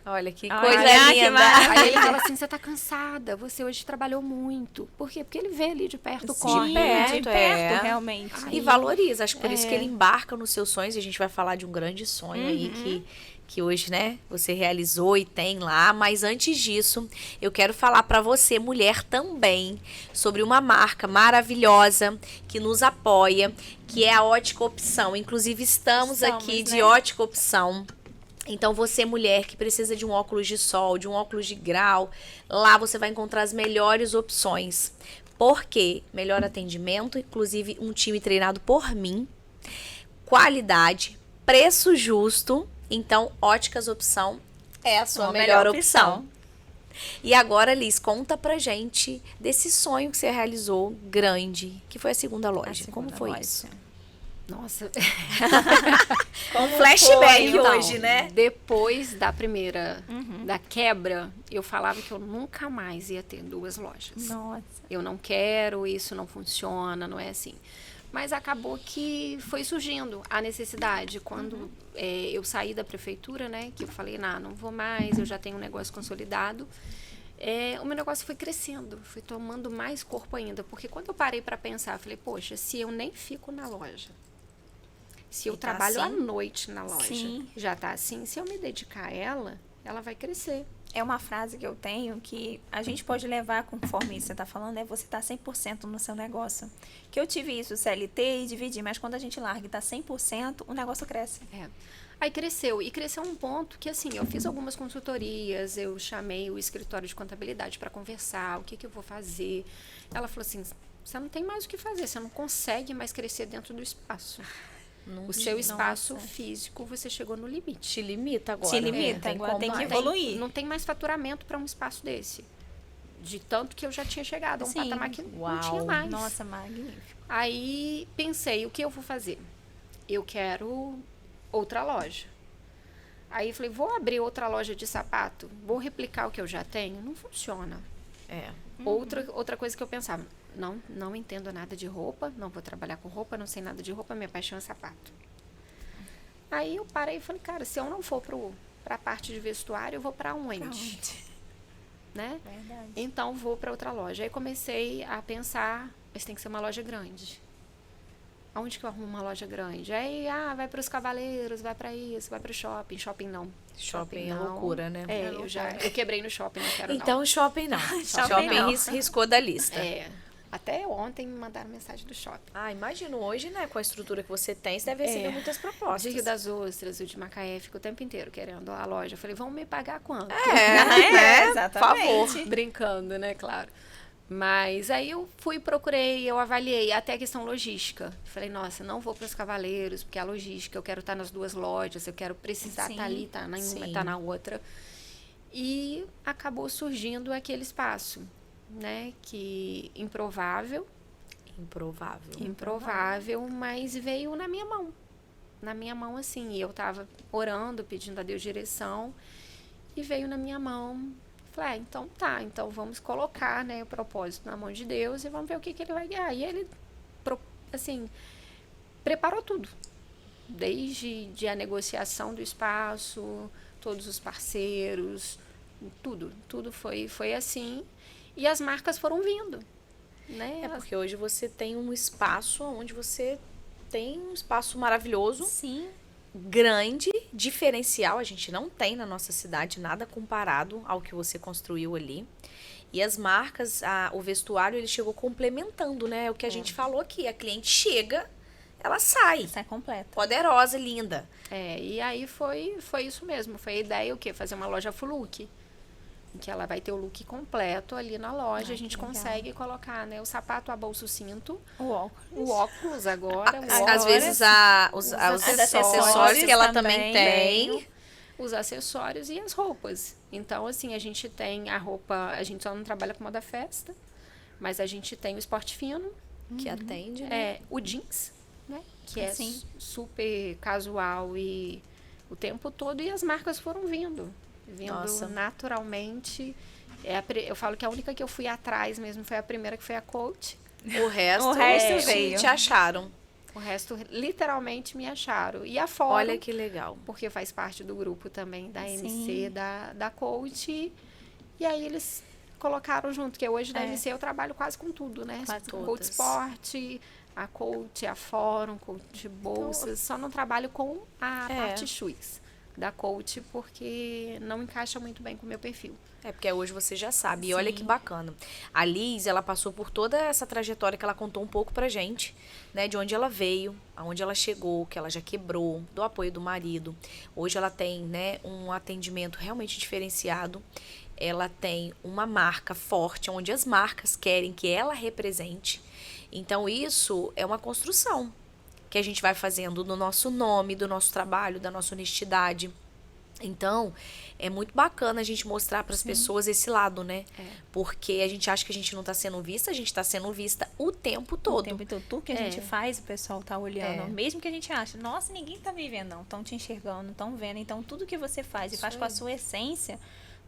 Olha que coisa linda.
Aí ele fala assim, você tá cansada, você hoje trabalhou muito. Por quê? Porque ele vê ali de perto, corre.
De perto, realmente.
E valoriza. Acho que por isso que ele embarca nos seus sonhos. E a gente vai falar de um grande sonho aí que hoje, né, você realizou e tem lá. Mas antes disso, eu quero falar pra você, mulher, também, sobre uma marca maravilhosa que nos apoia, que é a Ótica Opção. Inclusive, estamos aqui de Ótica Opção. Então, você, mulher, que precisa de um óculos de sol, de um óculos de grau, lá você vai encontrar as melhores opções. Por quê? Melhor atendimento, inclusive um time treinado por mim, qualidade, preço justo. Então, Óticas Opção é a sua melhor opção. E agora, Liz, conta pra gente desse sonho que você realizou grande, que foi a segunda loja. Como foi isso?
Nossa.
Com flashback hoje, né?
Depois da primeira, da quebra, eu falava que eu nunca mais ia ter 2 lojas.
Nossa.
Eu não quero, isso não funciona, não é assim. Mas acabou que foi surgindo a necessidade. Quando eu saí da prefeitura, né? Que eu falei, não vou mais, eu já tenho um negócio consolidado. O meu negócio foi crescendo, foi tomando mais corpo ainda. Porque quando eu parei para pensar, eu falei, poxa, se eu nem fico na loja, se eu trabalho à noite na loja, já tá assim, se eu me dedicar a ela, ela vai crescer.
É uma frase que eu tenho que a gente pode levar conforme você está falando, você tá 100% no seu negócio. Que eu tive isso, CLT e dividi, mas quando a gente larga e tá 100%, o negócio cresce.
Aí cresceu, e cresceu um ponto que assim, eu fiz algumas consultorias, eu chamei o escritório de contabilidade para conversar, o que eu vou fazer. Ela falou assim, você não tem mais o que fazer, você não consegue mais crescer dentro do espaço. O seu espaço físico, você chegou no limite.
Te limita agora.
Te limita, agora tem que evoluir.
Não tem mais faturamento para um espaço desse. De tanto que eu já tinha chegado a um patamar que não tinha mais.
Nossa, magnífico.
Aí pensei, o que eu vou fazer? Eu quero outra loja. Aí eu falei, vou abrir outra loja de sapato? Vou replicar o que eu já tenho? Não funciona. Outra coisa que eu pensava, não entendo nada de roupa, não vou trabalhar com roupa, não sei nada de roupa, minha paixão é sapato. Aí eu parei e falei, cara, se eu não for pra parte de vestuário, eu vou pra onde? Né?
Verdade.
Então vou pra outra loja. Aí comecei a pensar, mas tem que ser uma loja grande. Aonde que eu arrumo uma loja grande? Aí, vai para os Cavaleiros, vai para isso, vai para o shopping. Shopping não.
Shopping é loucura, né?
Eu quebrei no shopping, não quero
então, shopping não. Shopping riscou da lista.
Até ontem me mandaram mensagem do shopping.
Imagino hoje, né, com a estrutura que você tem, você deve receber muitas propostas.
O Rio das Ostras, o de Macaé, fica o tempo inteiro querendo a loja. Eu falei, vão me pagar quanto?
Exatamente.
Por favor. Brincando, né, claro. Mas aí eu procurei, eu avaliei até a questão logística. Falei, nossa, não vou para os Cavaleiros, porque a logística, eu quero estar nas 2 lojas, eu quero precisar estar ali, estar na uma, estar na outra. E acabou surgindo aquele espaço, né, que improvável, mas veio na minha mão. Na minha mão, assim, e eu estava orando, pedindo a Deus direção, e veio na minha mão. Falei, então vamos colocar, né, o propósito na mão de Deus e vamos ver o que ele vai guiar. E ele, assim, preparou tudo. Desde a negociação do espaço, todos os parceiros, tudo foi assim. E as marcas foram vindo, né?
É porque hoje você tem um espaço onde você tem um espaço maravilhoso.
Sim.
Grande, diferencial. A gente não tem na nossa cidade nada comparado ao que você construiu ali. E as marcas, o vestuário, ele chegou complementando, né? O que a gente falou aqui. A cliente chega, ela sai.
Sai completa.
Poderosa, linda.
E aí foi isso mesmo. Foi a ideia, o quê? Fazer uma loja full look. Em que ela vai ter o look completo ali na loja. A gente consegue colocar, né? O sapato, a bolsa, o cinto. O óculos agora.
Às vezes, os acessórios que ela também tem.
Os acessórios e as roupas. Então, assim, a gente tem a roupa... A gente só não trabalha com moda festa. Mas a gente tem o esporte fino.
Que atende, né?
O jeans, né? Que é super casual e o tempo todo. E as marcas foram vindo naturalmente. Eu falo que a única que eu fui atrás mesmo foi a primeira, que foi a Coach.
O resto
veio.
Te acharam.
O resto, literalmente, me acharam. E a Fórum.
Olha que legal.
Porque faz parte do grupo também da MC, da Coach. E aí eles colocaram junto, que hoje da MC eu trabalho quase com tudo, né?
Quase todas.
Coach Sport, a Coach, a Fórum, Coach Bolsas. Só não trabalho com a parte shoes da Coach, porque não encaixa muito bem com o meu perfil.
Porque hoje você já sabe. E olha que bacana. A Liz, ela passou por toda essa trajetória que ela contou um pouco pra gente, né? De onde ela veio, aonde ela chegou, que ela já quebrou, do apoio do marido. Hoje ela tem, né, um atendimento realmente diferenciado. Ela tem uma marca forte, onde as marcas querem que ela represente. Então, isso é uma construção que a gente vai fazendo no nosso nome, do nosso trabalho, da nossa honestidade. Então, é muito bacana a gente mostrar para as pessoas esse lado, né? Porque a gente acha que a gente não está sendo vista, a gente está sendo vista o tempo todo.
O tempo todo. Tudo que a gente faz, o pessoal tá olhando. Mesmo que a gente ache, nossa, ninguém tá me vendo, não. Estão te enxergando, estão vendo. Então, tudo que você faz e faz com a sua essência,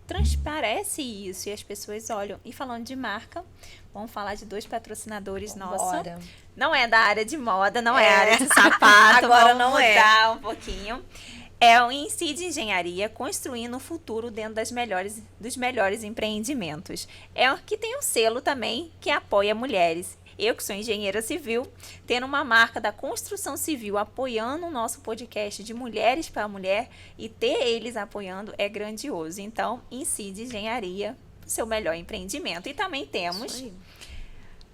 transparece isso. E as pessoas olham. E falando de marca, vamos falar de 2 patrocinadores nossos. Não é da área de moda, não é área de sapato.
Agora
vamos
não
mudar um pouquinho. É o Incide Engenharia, construindo um futuro dentro dos melhores empreendimentos. É o que tem um selo também que apoia mulheres. Eu, que sou engenheira civil, tendo uma marca da construção civil apoiando o nosso podcast de Mulheres para Mulher, e ter eles apoiando é grandioso. Então, Incide Engenharia, seu melhor empreendimento. E também temos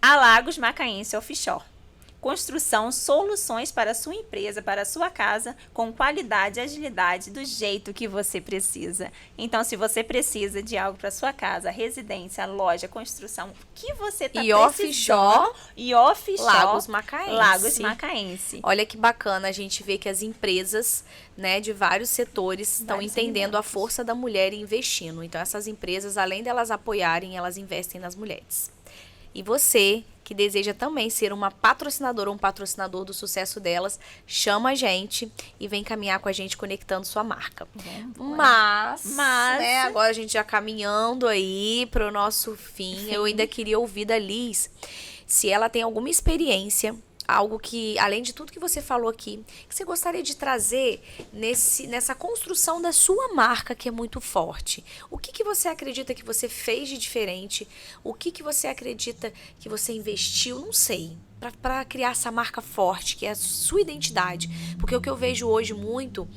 a Lagos Macaense Offshore. Construção, soluções para a sua empresa, para a sua casa, com qualidade e agilidade, do jeito que você precisa. Então, se você precisa de algo para sua casa, residência, loja, construção, o que você está precisando... E offshore. Lagos Macaense.
Olha que bacana a gente ver que as empresas, né, de vários setores estão entendendo a força da mulher e investindo. Então, essas empresas, além delas apoiarem, elas investem nas mulheres. E você, que deseja também ser uma patrocinadora ou um patrocinador do sucesso delas, chama a gente e vem caminhar com a gente conectando sua marca. Mas né, agora a gente já caminhando aí para o nosso fim, eu ainda queria ouvir da Liz se ela tem alguma experiência, algo que, além de tudo que você falou aqui, que você gostaria de trazer nessa construção da sua marca, que é muito forte. O que você acredita que você fez de diferente? O que você acredita que você investiu? Não sei. Para criar essa marca forte, que é a sua identidade. Porque o que eu vejo hoje muito,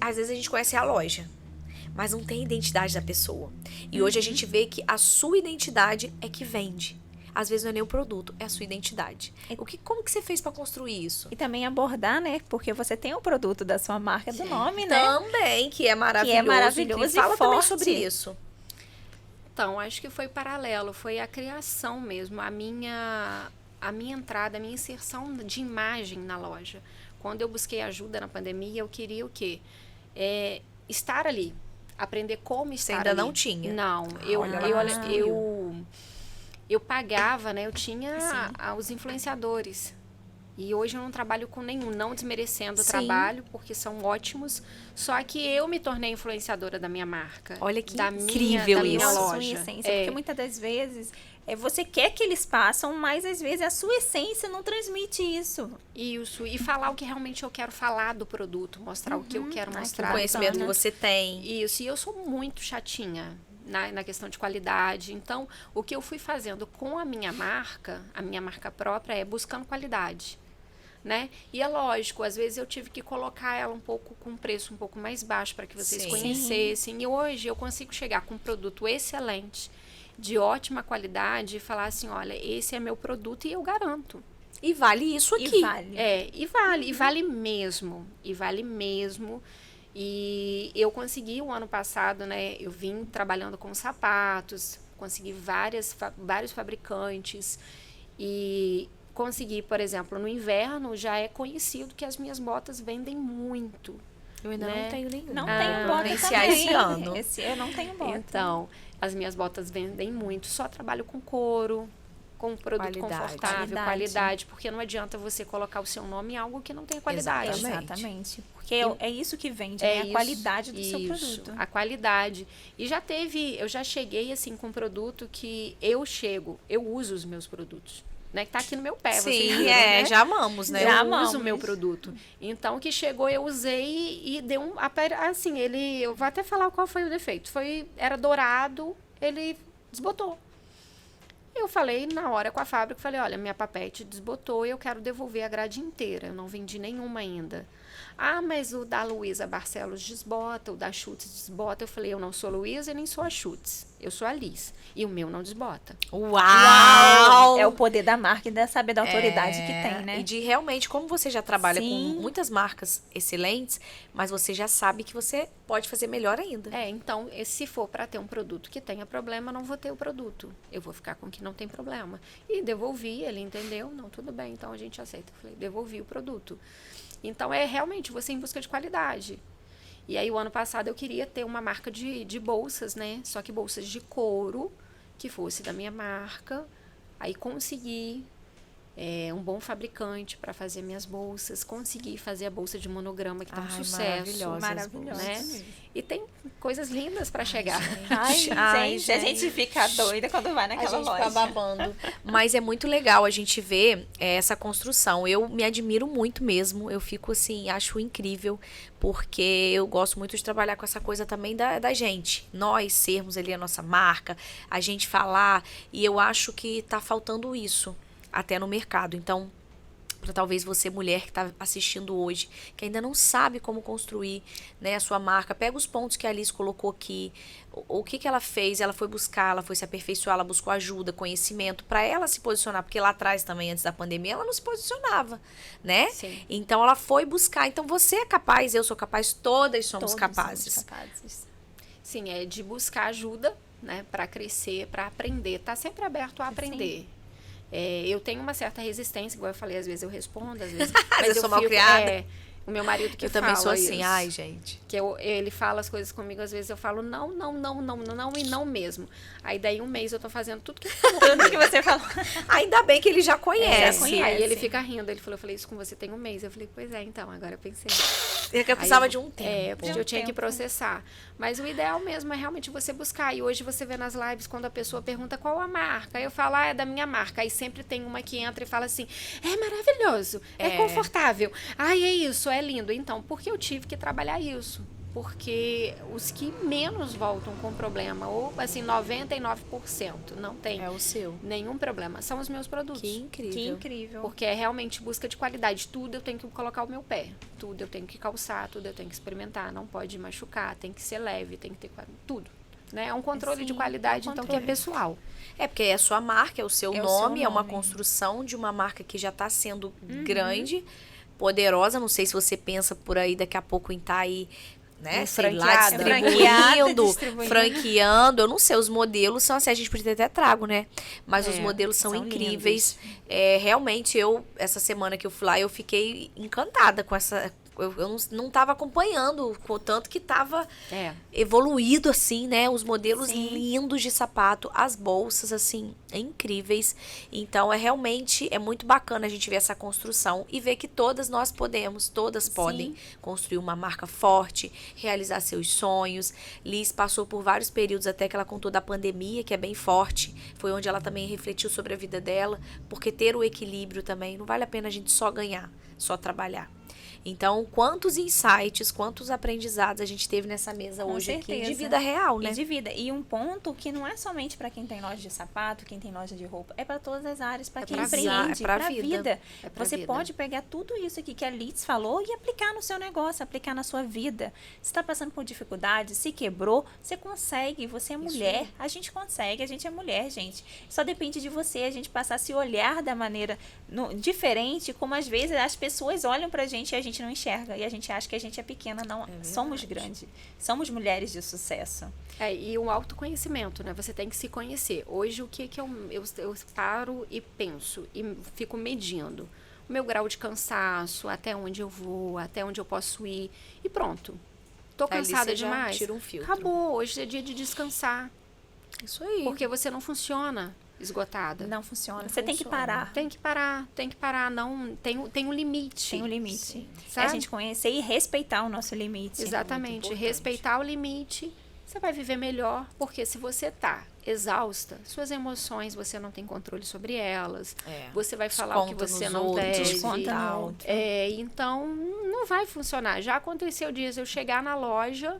às vezes a gente conhece a loja, mas não tem a identidade da pessoa. E hoje a gente vê que a sua identidade é que vende. Às vezes não é nem o produto, é a sua identidade. Como que você fez para construir isso?
E também abordar, né? Porque você tem o produto da sua marca, do nome, né?
Também, que é maravilhoso.
E
fala
forte.
também sobre isso.
Então, acho que foi paralelo, foi a criação mesmo, a minha entrada, a minha inserção de imagem na loja. Quando eu busquei ajuda na pandemia, eu queria o quê? Estar ali, aprender como estar ali.
Você ainda não tinha?
Não, eu pagava, né? Eu tinha os influenciadores. E hoje eu não trabalho com nenhum, não desmerecendo o
Sim.
trabalho, porque são ótimos. Só que eu me tornei influenciadora da minha marca.
Olha que
da
incrível
da minha
isso.
Sua
loja.
essência, porque muitas das vezes você quer que eles passam, mas às vezes a sua essência não transmite isso.
Isso, e falar o que realmente eu quero falar do produto, mostrar o que eu quero
que
mostrar.
O conhecimento que
bacana.
você tem.
Isso, e eu sou muito chatinha na questão de qualidade. Então, o que eu fui fazendo com a minha marca própria, é buscando qualidade. Né? E é lógico, às vezes eu tive que colocar ela um pouco com um preço um pouco mais baixo para que vocês
Sim.
conhecessem. E hoje eu consigo chegar com um produto excelente, de ótima qualidade, e falar assim, olha, esse é meu produto e eu garanto.
E vale isso aqui.
E vale.
E vale mesmo. E vale mesmo. E eu consegui o ano passado, né? Eu vim trabalhando com sapatos, consegui vários fabricantes e consegui, por exemplo, no inverno já é conhecido que as minhas botas vendem muito.
Eu ainda
né?
não tenho nenhum.
Não
Ah,
tenho bota
iniciar
também.
esse ano.
Eu não tenho bota.
Então, as minhas botas vendem muito. Só trabalho com couro, com um produto
Qualidade.
confortável, qualidade, porque não adianta você colocar o seu nome em algo que não tem qualidade.
Exatamente.
Porque é isso que vende,
É
né?
isso,
A qualidade do seu
isso,
produto.
a qualidade. E eu já cheguei assim com um produto que eu uso os meus produtos. Né, que tá aqui no meu pé, vocês
Sim,
viram, né?
já amamos, né?
Eu
Já
uso
amamos.
o meu produto. Então, que chegou, eu usei e deu assim, eu vou até falar qual foi o defeito. Era dourado, ele desbotou. Eu falei na hora com a fábrica, falei, olha, minha papete desbotou e eu quero devolver a grade inteira. Eu não vendi nenhuma ainda. Ah, mas o da Luísa Barcelos desbota, o da Schutz desbota. Eu falei, eu não sou Luísa e nem sou a Schutz. Eu sou a Liz. E o meu não desbota.
Uau!
É o poder da marca e da saber da autoridade que tem, né?
E de realmente, como você já trabalha
Sim.
com muitas marcas excelentes, mas você já sabe que você pode fazer melhor ainda.
Então, se for para ter um produto que tenha problema, não vou ter o produto. Eu vou ficar com o que não tem problema. E devolvi, ele entendeu? Não, tudo bem, então a gente aceita. Eu falei, devolvi o produto. Então, é realmente você em busca de qualidade. E aí, o ano passado, eu queria ter uma marca de bolsas, né? Só que bolsas de couro, que fosse da minha marca. Aí, consegui um bom fabricante para fazer minhas bolsas. Consegui fazer a bolsa de monograma, que tá um sucesso.
Maravilhosa.
Né? E tem coisas lindas para chegar.
Ai, gente, a gente fica doida quando vai naquela loja.
Fica babando. Mas é muito legal a gente ver essa construção. Eu me admiro muito mesmo. Eu fico assim, acho incrível, porque eu gosto muito de trabalhar com essa coisa também da gente. Nós sermos ali a nossa marca, a gente falar. E eu acho que tá faltando isso até no mercado. Então, para talvez você, mulher que está assistindo hoje, que ainda não sabe como construir, né, a sua marca, pega os pontos que a Alice colocou aqui, o que ela fez, ela foi buscar, ela foi se aperfeiçoar, ela buscou ajuda, conhecimento, para ela se posicionar, porque lá atrás também, antes da pandemia, ela não se posicionava, né?
Sim.
Então, ela foi buscar. Então, você é capaz, eu sou capaz, todas somos capazes.
Sim, é de buscar ajuda, né, para crescer, para aprender, tá sempre aberto a aprender.
Sim.
Eu tenho uma certa resistência, igual eu falei, às vezes eu respondo, às vezes...
Mas eu sou mal criada.
O meu marido que
eu também sou assim,
isso.
ai, gente.
Que ele fala as coisas comigo, às vezes eu falo não e não mesmo. Aí daí um mês eu tô fazendo tudo que ele falou.
Tudo que você falou.
Ainda bem que ele já conhece.
Aí ele fica rindo, ele falou, eu falei isso com você tem um mês. Eu falei, pois é, então, agora eu pensei.
Eu precisava de um tempo.
Porque eu tinha que processar. Mas o ideal mesmo é realmente você buscar. E hoje você vê nas lives, quando a pessoa pergunta qual a marca. Aí eu falo, é da minha marca. Aí sempre tem uma que entra e fala assim, é maravilhoso, é confortável. Ai, é isso, é lindo. Então, porque eu tive que trabalhar isso. Porque os que menos voltam com problema, ou assim, 99% não tem
É o seu.
nenhum problema, são os meus produtos.
Que incrível.
Que incrível.
Porque é realmente busca de qualidade. Tudo eu tenho que colocar o meu pé. Tudo eu tenho que calçar, tudo eu tenho que experimentar. Não pode machucar, tem que ser leve, tem que ter tudo. Né? É um controle de qualidade, então, que é pessoal.
É, porque é a sua marca, é o seu nome, é uma
nome.
construção de uma marca que já está sendo grande, poderosa. Não sei se você pensa por aí, daqui a pouco em estar aí, né? Sei lá,
Distribuindo.
franqueando. Eu não sei, os modelos são assim, a gente podia ter até trago, né? Mas os modelos são
são
incríveis. Realmente, essa semana que eu fui lá, eu fiquei encantada com eu não tava acompanhando, com o tanto que tava
É.
evoluído, assim, né? Os modelos
Sim.
lindos de sapato, as bolsas, assim, incríveis. Então, realmente, é muito bacana a gente ver essa construção e ver que todas nós podemos, todas podem construir uma marca forte, realizar seus sonhos. Liz passou por vários períodos, até que ela contou da pandemia, que é bem forte. Foi onde ela também refletiu sobre a vida dela, porque ter o equilíbrio também, não vale a pena a gente só ganhar, só trabalhar. Então, quantos insights, quantos aprendizados a gente teve nessa mesa
Com
hoje aqui
certeza.
de vida real, né?
E de vida. E um ponto que não é somente para quem tem loja de sapato, quem tem loja de roupa, é para todas as áreas, para quem
pra vida,
empreende,
é pra
para
vida.
vida.
É pra
Você
vida.
pode pegar tudo isso aqui que a Liz falou e aplicar no seu negócio, aplicar na sua vida. Se está passando por dificuldade, se quebrou, você consegue, você é mulher, a gente consegue, a gente é mulher, gente. Só depende de você, a gente passar a se olhar da maneira diferente, como às vezes as pessoas olham pra gente e a gente não enxerga, e a gente acha que a gente é pequena, não, somos grandes, somos mulheres de sucesso.
E o autoconhecimento, né? Você tem que se conhecer. Hoje, o que eu paro e penso e fico medindo? O meu grau de cansaço, até onde eu vou, até onde eu posso ir. E pronto. Tô
Ali
cansada
você já
demais.
tira um filtro.
Acabou. Hoje é dia de descansar.
Isso aí.
Porque você não funciona esgotada.
Não funciona,
Não
você tem que
funciona.
parar.
Tem que parar. Não, tem um limite.
Tem um limite.
Sim.
É
Sabe?
a gente conhecer e respeitar o nosso limite.
Exatamente.
importante.
Respeitar o limite, você vai viver melhor. Porque se você tá exausta, suas emoções, você não tem controle sobre elas.
É.
Você vai falar o que
Desconta
você
nos
não
outros,
deve.
Desconta no
tal.
outro.
Então, não vai funcionar. Já aconteceu dias eu chegar na loja,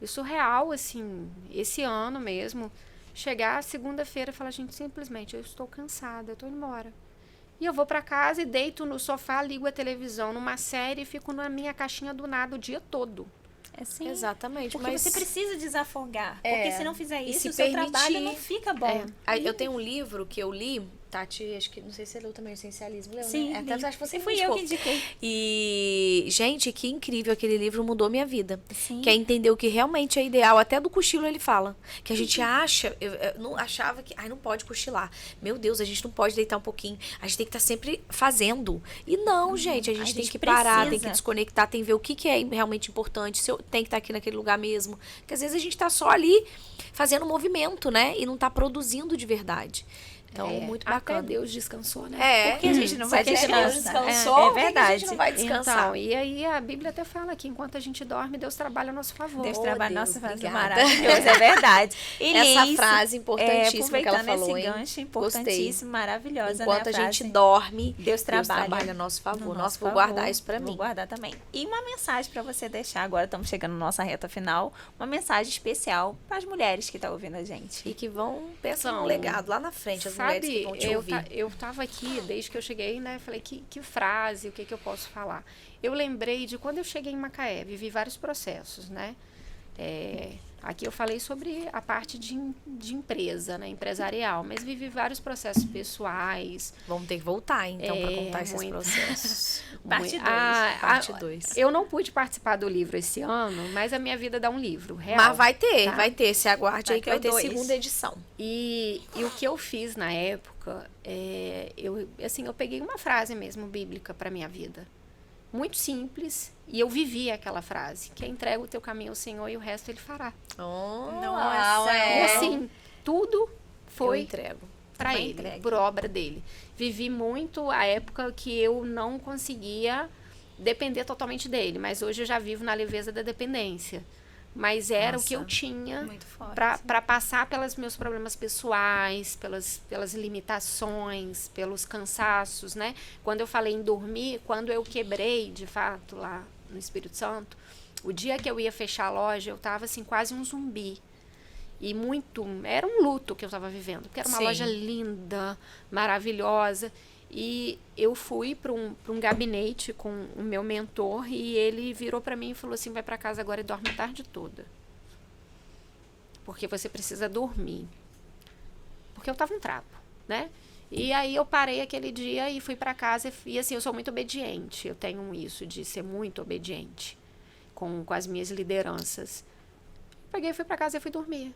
isso real, assim, esse ano mesmo, chegar segunda-feira e falar, gente, simplesmente, eu estou cansada, eu estou indo embora. E eu vou pra casa e deito no sofá, ligo a televisão numa série e fico na minha caixinha do nada o dia todo.
É sim.
Exatamente.
Porque
mas
você precisa desafogar.
É,
Porque se não fizer
e
isso,
se
o seu
permitir.
trabalho não fica bom.
Aí, eu tenho um livro que eu li, Tati, acho que, não sei se você leu também, o Essencialismo, leu,
Sim,
né?
li.
Até acho que você
E fui
me
eu
indicou.
que indiquei.
E, gente, que incrível, aquele livro mudou minha vida.
Sim.
Que é entender o que realmente é ideal. Até do cochilo ele fala. Que a gente acha, eu não achava que, não pode cochilar. Meu Deus, a gente não pode deitar um pouquinho. A gente tem que estar sempre fazendo. E não, gente, a gente tem
gente
que parar, tem
precisa.
que desconectar, tem que ver o que é realmente importante. Se eu tenho que estar aqui naquele lugar mesmo. Porque às vezes a gente tá só ali fazendo movimento, né? E não tá produzindo de verdade. Então, muito bacana.
Até Deus descansou, né?
É,
Porque a gente não vai
se até Deus
descansar.
descansou,
É
por que que a
verdade.
gente não vai descansar?
Então, e aí a Bíblia até fala que enquanto a gente dorme, Deus trabalha a nosso favor.
Deus
Oh,
trabalha
Deus,
nossa fase
obrigada.
maravilhosa, é verdade. E
Essa
Liz,
frase importantíssima que ela
aproveitando
falou,
esse
hein?
gancho importantíssimo, maravilhosa,
Enquanto
né,
a gente
frase?
dorme,
Deus trabalha
a nosso favor.
no
Nossa,
nosso
vou
favor.
guardar isso pra
Vou
mim.
guardar também. E uma mensagem para você deixar, agora estamos chegando na nossa reta final, uma mensagem especial para as mulheres que estão ouvindo a gente.
E que vão pensar
São-
no legado lá na frente, as mulheres que vão te ouvir.
Eu tava aqui, desde que eu cheguei, né? Falei, que frase, o que eu posso falar? Eu lembrei de quando eu cheguei em Macaé, vivi vários processos, né? Aqui eu falei sobre a parte de empresa, né? Empresarial, mas vivi vários processos pessoais.
Vamos ter que voltar, então, pra contar esses
muito.
processos.
Parte 2.
Parte 2.
Eu não pude participar do livro esse ano, mas a minha vida dá um livro, real.
Mas vai ter,
tá?
vai ter. Se aguarde aí que vai ter
2.
segunda edição.
E o que eu fiz na época, eu peguei uma frase mesmo bíblica para minha vida. Muito simples, e eu vivi aquela frase, que é entrega o teu caminho ao Senhor e o resto Ele fará.
Nossa,
E assim, tudo
eu
foi
entrego.
para
Foi
Ele,
entregue.
por obra dele. Vivi muito a época que eu não conseguia depender totalmente dele, mas hoje eu já vivo na leveza da dependência. Mas era o que eu
Nossa.
tinha
Muito forte.
para passar pelos meus problemas pessoais, pelas limitações, pelos cansaços, né? Quando eu falei em dormir, quando eu quebrei, de fato, lá no Espírito Santo, o dia que eu ia fechar a loja, eu tava assim, quase um zumbi. E era um luto que eu estava vivendo, porque era uma
Sim.
loja linda, maravilhosa. E eu fui para um gabinete com o meu mentor e ele virou para mim e falou assim, vai para casa agora e dorme a tarde toda. Porque você precisa dormir. Porque eu tava um trapo, né? E aí eu parei aquele dia e fui para casa e assim, eu sou muito obediente. Eu tenho isso de ser muito obediente com as minhas lideranças. Peguei, fui para casa e fui dormir.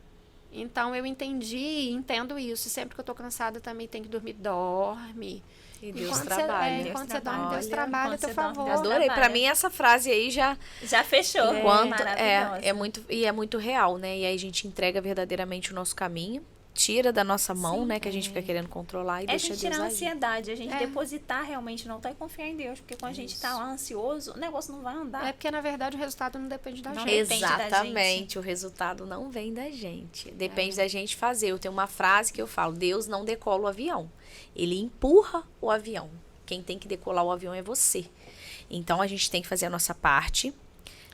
Então, eu entendi e entendo isso. Sempre que eu tô cansada, também tem que dormir, dorme.
E Deus
Enquanto
trabalha.
Enquanto você dorme, Deus trabalha a teu favor.
Adorei. Pra mim, essa frase aí já
fechou.
É muito real, né? E aí a gente entrega verdadeiramente o nosso caminho, tira da nossa mão, né? Que a gente fica querendo controlar e deixa Deus agir.
A gente tirar a ansiedade, a gente depositar realmente, não tá e confiar em Deus. Porque quando a gente tá lá ansioso, o negócio não vai andar.
É porque, na verdade, o resultado não depende da gente.
Exatamente, o resultado não vem da gente. Depende da gente fazer. Eu tenho uma frase que eu falo, Deus não decola o avião. Ele empurra o avião. Quem tem que decolar o avião é você. Então, a gente tem que fazer a nossa parte,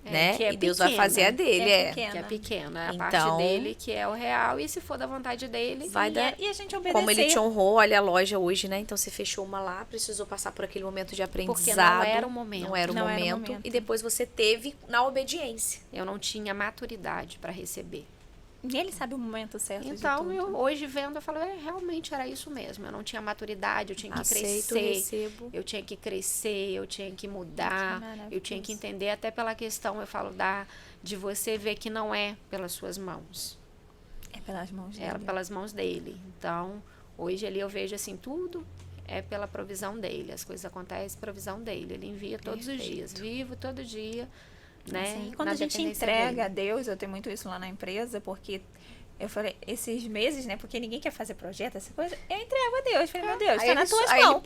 né? E Deus vai fazer a dele,
Que é pequena. É a parte dele, que é o real. E se for da vontade dele,
vai dar.
E a gente obedecer.
Como ele te honrou, olha a loja hoje, né? Então, você fechou uma lá, precisou passar por aquele momento de aprendizado.
Porque não era o momento.
Não era o momento. E depois você teve na obediência.
Eu não tinha maturidade para receber.
E ele sabe o momento certo.
Então, eu hoje vendo, eu falo, realmente era isso mesmo. Eu não tinha maturidade, eu tinha que crescer. Eu tinha que crescer, eu tinha que mudar. Eu tinha que entender, até pela questão, eu falo, de você ver que não é pelas suas mãos.
É pelas mãos dele.
É pelas mãos dele. Então, hoje ali eu vejo assim, tudo é pela provisão dele. As coisas acontecem pela provisão dele. Ele envia todos os dias. Vivo todo dia. Né?
Assim, quando a gente entrega a Deus, eu tenho muito isso lá na empresa, porque eu falei, esses meses, né, porque ninguém quer fazer projeto, essa coisa, eu entrego a Deus, falei, meu Deus, tá nas tuas mãos.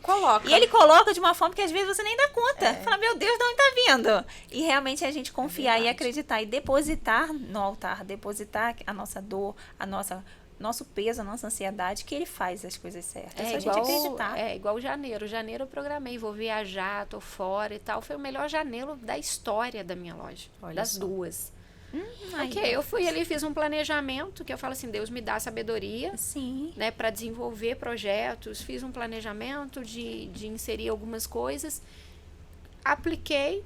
E ele coloca de uma forma que às vezes você nem dá conta, fala, meu Deus, de onde tá vindo? E realmente a gente confiar e acreditar e depositar no altar, depositar a nossa dor, nosso peso, a nossa ansiedade, que ele faz as coisas certas. É só a gente acreditar.
É igual janeiro. Janeiro eu programei, vou viajar, tô fora e tal. Foi o melhor janeiro da história da minha loja. Das duas. Eu fui ali, fiz um planejamento, que eu falo assim, Deus me dá sabedoria, né, para desenvolver projetos. Fiz um planejamento de inserir algumas coisas. Apliquei,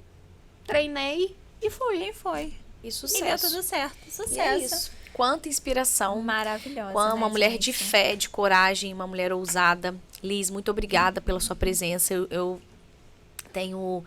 treinei e fui.
E sucesso.
E deu tudo certo. Sucesso.
E é isso. Quanta inspiração.
Maravilhosa.
Uma mulher de fé, de coragem, uma mulher ousada. Liz, muito obrigada pela sua presença. Eu tenho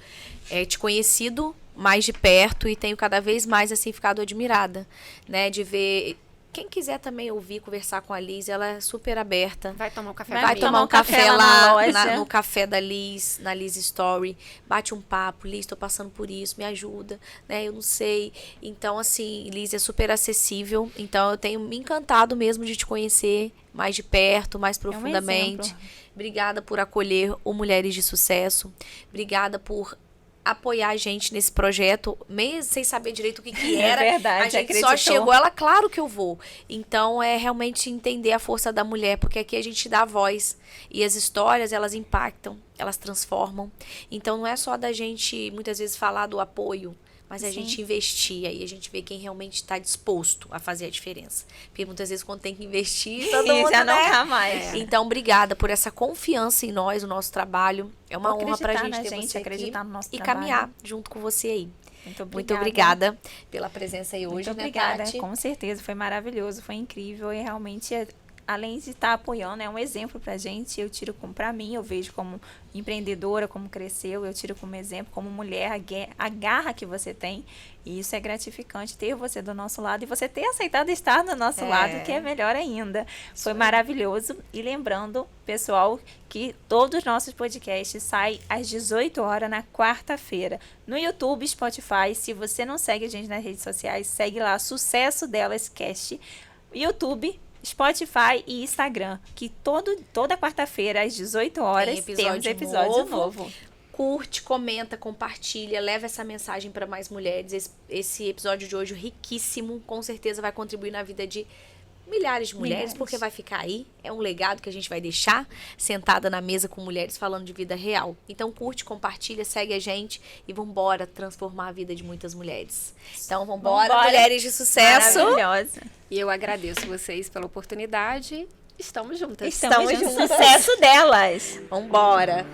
te conhecido mais de perto e tenho cada vez mais assim ficado admirada, né, de ver. Quem quiser também ouvir, conversar com a Liz, ela é super aberta.
Vai tomar um café
Vai tomar um café lá no café da Liz, na Liz Story. Bate um papo, Liz, tô passando por isso, me ajuda, né? Eu não sei. Então, assim, Liz é super acessível. Então, eu tenho me encantado mesmo de te conhecer mais de perto, mais profundamente. Obrigada por acolher o Mulheres de Sucesso. Obrigada por apoiar a gente nesse projeto, mesmo sem saber direito o que era.
É verdade,
a gente só chegou, ela, claro que eu vou. Então, é realmente entender a força da mulher, porque aqui a gente dá voz. E as histórias, elas impactam, elas transformam. Então, não é só da gente, muitas vezes, falar do apoio, mas a gente investir, aí a gente vê quem realmente está disposto a fazer a diferença. Porque muitas vezes quando tem que investir, todo mundo,
já não tá mais.
Então, obrigada por essa confiança em nós, o nosso trabalho. É uma honra pra gente ter você
acreditar
aqui
no nosso
e
trabalho.
Caminhar junto com você aí.
Muito
obrigada pela presença aí hoje,
Muito
né,
obrigada,
Tati?
Com certeza, foi maravilhoso, foi incrível e realmente, além de estar apoiando, é um exemplo pra gente. Eu tiro pra mim, eu vejo como empreendedora, como cresceu, eu tiro como exemplo, como mulher, a garra que você tem. E isso é gratificante, ter você do nosso lado e você ter aceitado estar do nosso lado, que é melhor ainda. Foi maravilhoso. E lembrando, pessoal, que todos os nossos podcasts saem às 18 horas na quarta-feira. No YouTube, Spotify. Se você não segue a gente nas redes sociais, segue lá, Sucesso Delas Cast. YouTube, Spotify e Instagram, que toda quarta-feira às 18 horas temos episódio novo.
Curte, comenta, compartilha, leva essa mensagem para mais mulheres. Esse episódio de hoje riquíssimo, com certeza vai contribuir na vida de milhares de mulheres, porque vai ficar aí, é um legado que a gente vai deixar sentada na mesa com mulheres falando de vida real. Então curte, compartilha, segue a gente e vambora transformar a vida de muitas mulheres. Então vambora. Mulheres de Sucesso.
Maravilhosa.
E eu agradeço vocês pela oportunidade. Estamos juntas.
Estamos juntas. Sucesso delas.
Vambora.